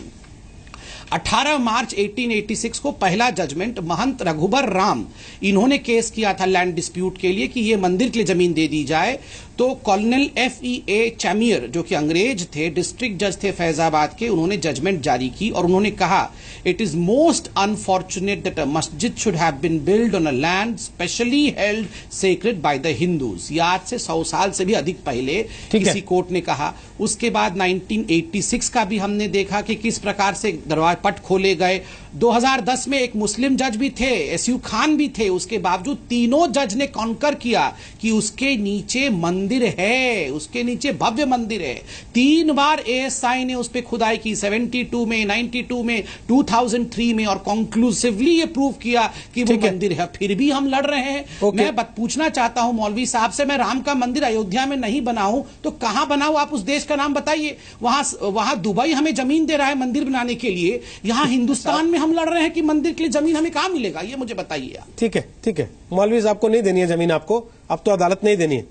18 मार्च 1886 को पहला जजमेंट महंत रघुबर राम, इन्होंने केस किया था लैंड डिस्प्यूट के लिए कि ये मंदिर के लिए जमीन दे दी जाए, तो कॉलोनल FEA चैमियर जो कि अंग्रेज थे, डिस्ट्रिक्ट जज थे फैजाबाद के, उन्होंने जजमेंट जारी की और उन्होंने कहा it is most unfortunate that a masjid should have been build on a land specially held sacred by the Hindus. ये आज से 100 साल से भी अधिक पहले किसी कोर्ट ने कहा। उसके बाद 1986 का भी हमने देखा कि किस प्रकार से दरवाजे पट खोले गए। 2010 में एक मुस्लिम जज भी थे, SU खान भी थे, उसके बावजूद तीनों जज ने कॉन्कर किया कि उसके नीचे मंदिर है, उसके नीचे भव्य मंदिर है। 3 बार ASI ने उस पर खुदाई की, 72 में, 92 में, 2003 में, और कॉन्क्लूसिवली ये प्रूव किया कि वो मंदिर है। फिर भी हम लड़ रहे हैं। मैं पूछना चाहता हूं मौलवी साहब से, मैं राम का मंदिर अयोध्या में नहीं बनाऊं तो कहां बनाऊं? आप उस देश का नाम बताइए। वहां दुबई हमें जमीन दे रहा है मंदिर बनाने के लिए, यहां हिंदुस्तान में हम लड़ रहे हैं कि मंदिर के लिए जमीन हमें कहां मिलेगा? ये मुझे बताइए। ठीक है मौलवी साहब को नहीं देनी है जमीन, आपको अब तो अदालत नहीं देनी है।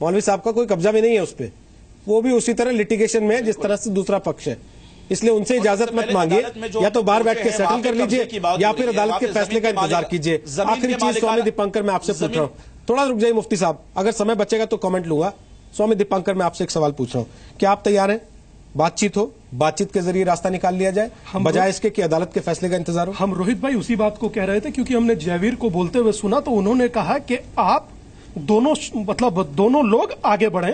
मौलवी साहब का कोई कब्जा भी नहीं है उस पर, वो भी उसी तरह लिटिगेशन में जिस तरह से दूसरा पक्ष है, इसलिए उनसे इजाजत मत मांगिए, या तो बाहर बैठ के सेटल कर लीजिए या फिर अदालत के फैसले का इंतजार कीजिए। आखिरी चीज स्वामी दीपंकर मैं आपसे पूछ रहा हूँ, थोड़ा रुक जाइए मुफ्ती साहब, अगर समय बचेगा तो कमेंट लूंगा। स्वामी दीपंकर मैं आपसे एक सवाल पूछ रहा हूँ, क्या आप तैयार हैं बातचीत हो, बातचीत के जरिए रास्ता निकाल लिया जाए बजाय इसके कि अदालत के फैसले का इंतजार हो? हम रोहित भाई उसी बात को कह रहे थे, क्योंकि हमने जयवीर को बोलते हुए सुना तो उन्होंने कहा कि आप दोनों लोग आगे बढ़े,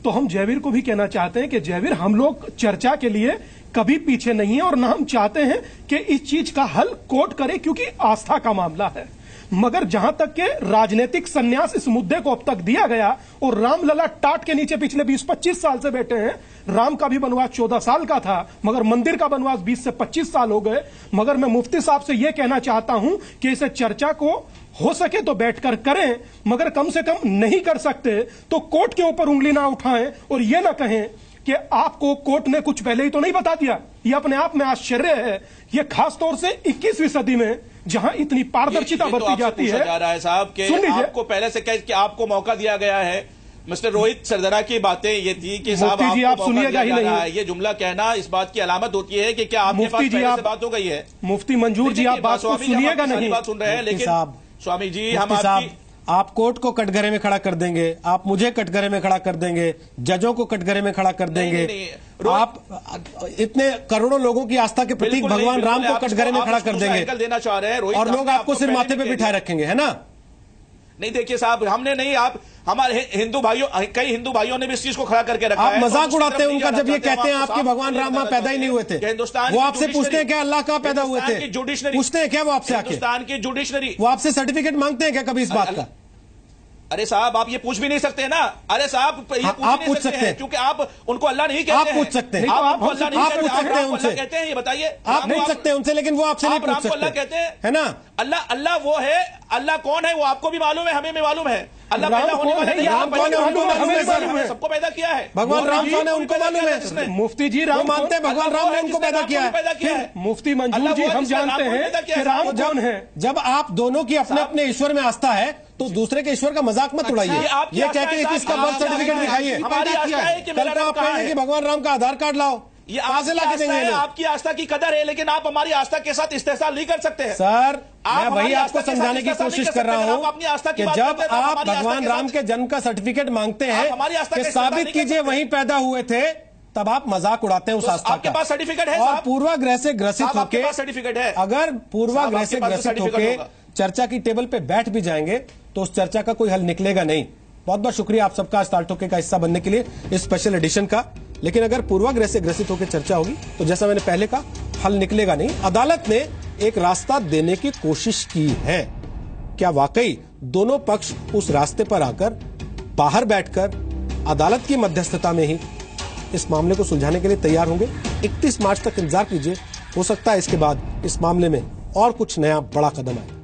तो हम जयवीर को भी कहना चाहते हैं कि जयवीर हम लोग चर्चा के लिए कभी पीछे नहीं है, और ना हम चाहते हैं कि इस चीज का हल कोर्ट करे, क्योंकि आस्था का मामला है। मगर जहां तक के राजनीतिक संन्यास इस मुद्दे को अब तक दिया गया, और रामलला टाट के नीचे पिछले 20-25 साल से बैठे हैं। राम का भी बनवास 14 साल का था, मगर मंदिर का बनवास 20 से 25 साल हो गए। मगर मैं मुफ्ती साहब से यह कहना चाहता हूं कि इसे चर्चा को हो सके तो बैठकर करें, मगर कम से कम नहीं कर सकते तो कोर्ट के ऊपर उंगली ना उठाएं और यह ना कहें कि आपको कोर्ट ने कुछ पहले ही तो नहीं बता दिया। यह अपने आप में आश्चर्य है, यह खासतौर से 21वीं सदी में जहां इतनी पारदर्शिता बरती जाती है। जा रहा है साहब के आपको पहले से कि आपको मौका दिया गया है। मिस्टर रोहित सरदरा की बातें ये थी कि साहब आप सुनिएगा ही नहीं, ये जुमला कहना इस बात की अलामत होती है कि क्या आपके पास पहले से बात हो गई है? मुफ्ती मंजूर जी आप बात को सुनिएगा नहीं, बात सुन रहे हैं, लेकिन स्वामी जी हम आप कोर्ट को कटघरे में खड़ा कर देंगे, आप मुझे कटघरे में खड़ा कर देंगे, जजों को कटघरे में खड़ा कर देंगे, आप इतने करोड़ों लोगों की आस्था के प्रतीक भगवान राम को कटघरे में खड़ा कर देंगे देना चाह रहे हैं, और लोग आपको सिर्फ माथे पे बिठाए रखेंगे, है ना? नहीं देखिए साहब, हमने नहीं, आप हमारे हिंदू भाइयों, कई हिंदू भाइयों ने भी इस चीज को खड़ा करके रखा है। आप मजाक उड़ाते हैं उनका जब ये कहते हैं आपके भगवान राम वहां पैदा ही नहीं हुए थे। हिंदुस्तान वो आपसे पूछते हैं क्या अल्लाह कहाँ पैदा हुए थे? जुडिशनरी पूछते हैं क्या वो आपसे आके? हिंदुस्तान की जुडिशनरी वो आपसे सर्टिफिकेट मांगते हैं क्या कभी इस बात का? अरे साहब आप ये पूछ भी नहीं सकते ना। अरे साहब ये आप पूछ सकते हैं क्योंकि आप उनको अल्लाह नहीं कहते आप पूछ सकते हैं। आप अल्लाह नहीं आप पूछ सकते हैं उनसे, कहते हैं ये बताइए। आप पूछ सकते हैं उनसे, लेकिन वो आपसे नहीं पूछ सकते। अल्लाह कहते हैं है ना। अल्लाह वो है। अल्लाह कौन है वो आपको भी मालूम है, हमें भी मालूम है। अल्लाह पैदा होने वाला नहीं, राम कौन है उनको मालूम है सर। सबको पैदा किया है। भगवान राम कौन है उनको मालूम है। मुफ्ती जी राम मानते हैं भगवान राम ने उनको पैदा किया है। मुफ्ती मंजूर जी हम जानते हैं कि राम कौन है। जब आप दोनों की अपने अपने ईश्वर में आस्था है तो दूसरे के ईश्वर का मजाक मत उड़ाइए। ये कह के इसका बर्थ सर्टिफिकेट दिखाइए। कल को आप कहेंगे कि भगवान राम का आधार कार्ड लाओ, ये आपकी आस्था है, आपकी आस्था की कदर है, लेकिन आप हमारी आस्था के साथ इस्तेहसाल नहीं कर सकते हैं। सर मैं वही आपको समझाने की कोशिश कर रहा हूं अपनी आस्था कि जब आप भगवान राम के जन्म का सर्टिफिकेट मांगते हैं कि साबित कीजिए वहीं पैदा हुए थे, तब आप मजाक उड़ाते हैं उस आस्था का। आपके पास सर्टिफिकेट है और पूर्वाग्रह से ग्रसित होके सर्टिफिकेट है। अगर पूर्वाग्रह से ग्रसित होके चर्चा की टेबल पे बैठ भी जाएंगे तो उस चर्चा का कोई हल निकलेगा नहीं। बहुत बहुत शुक्रिया आप सबका स्टार टोके का हिस्सा बनने के लिए इस स्पेशल एडिशन का। लेकिन अगर पूर्वाग्रह से ग्रसित होकर चर्चा होगी तो जैसा मैंने पहले कहा, हल निकलेगा नहीं। अदालत ने एक रास्ता देने की कोशिश की है। क्या वाकई दोनों पक्ष उस रास्ते पर आकर बाहर बैठकर अदालत की मध्यस्थता में ही इस मामले को सुलझाने के लिए तैयार होंगे? 31 मार्च तक इंतजार कीजिए, हो सकता है इसके बाद इस मामले में और कुछ नया बड़ा कदम आए।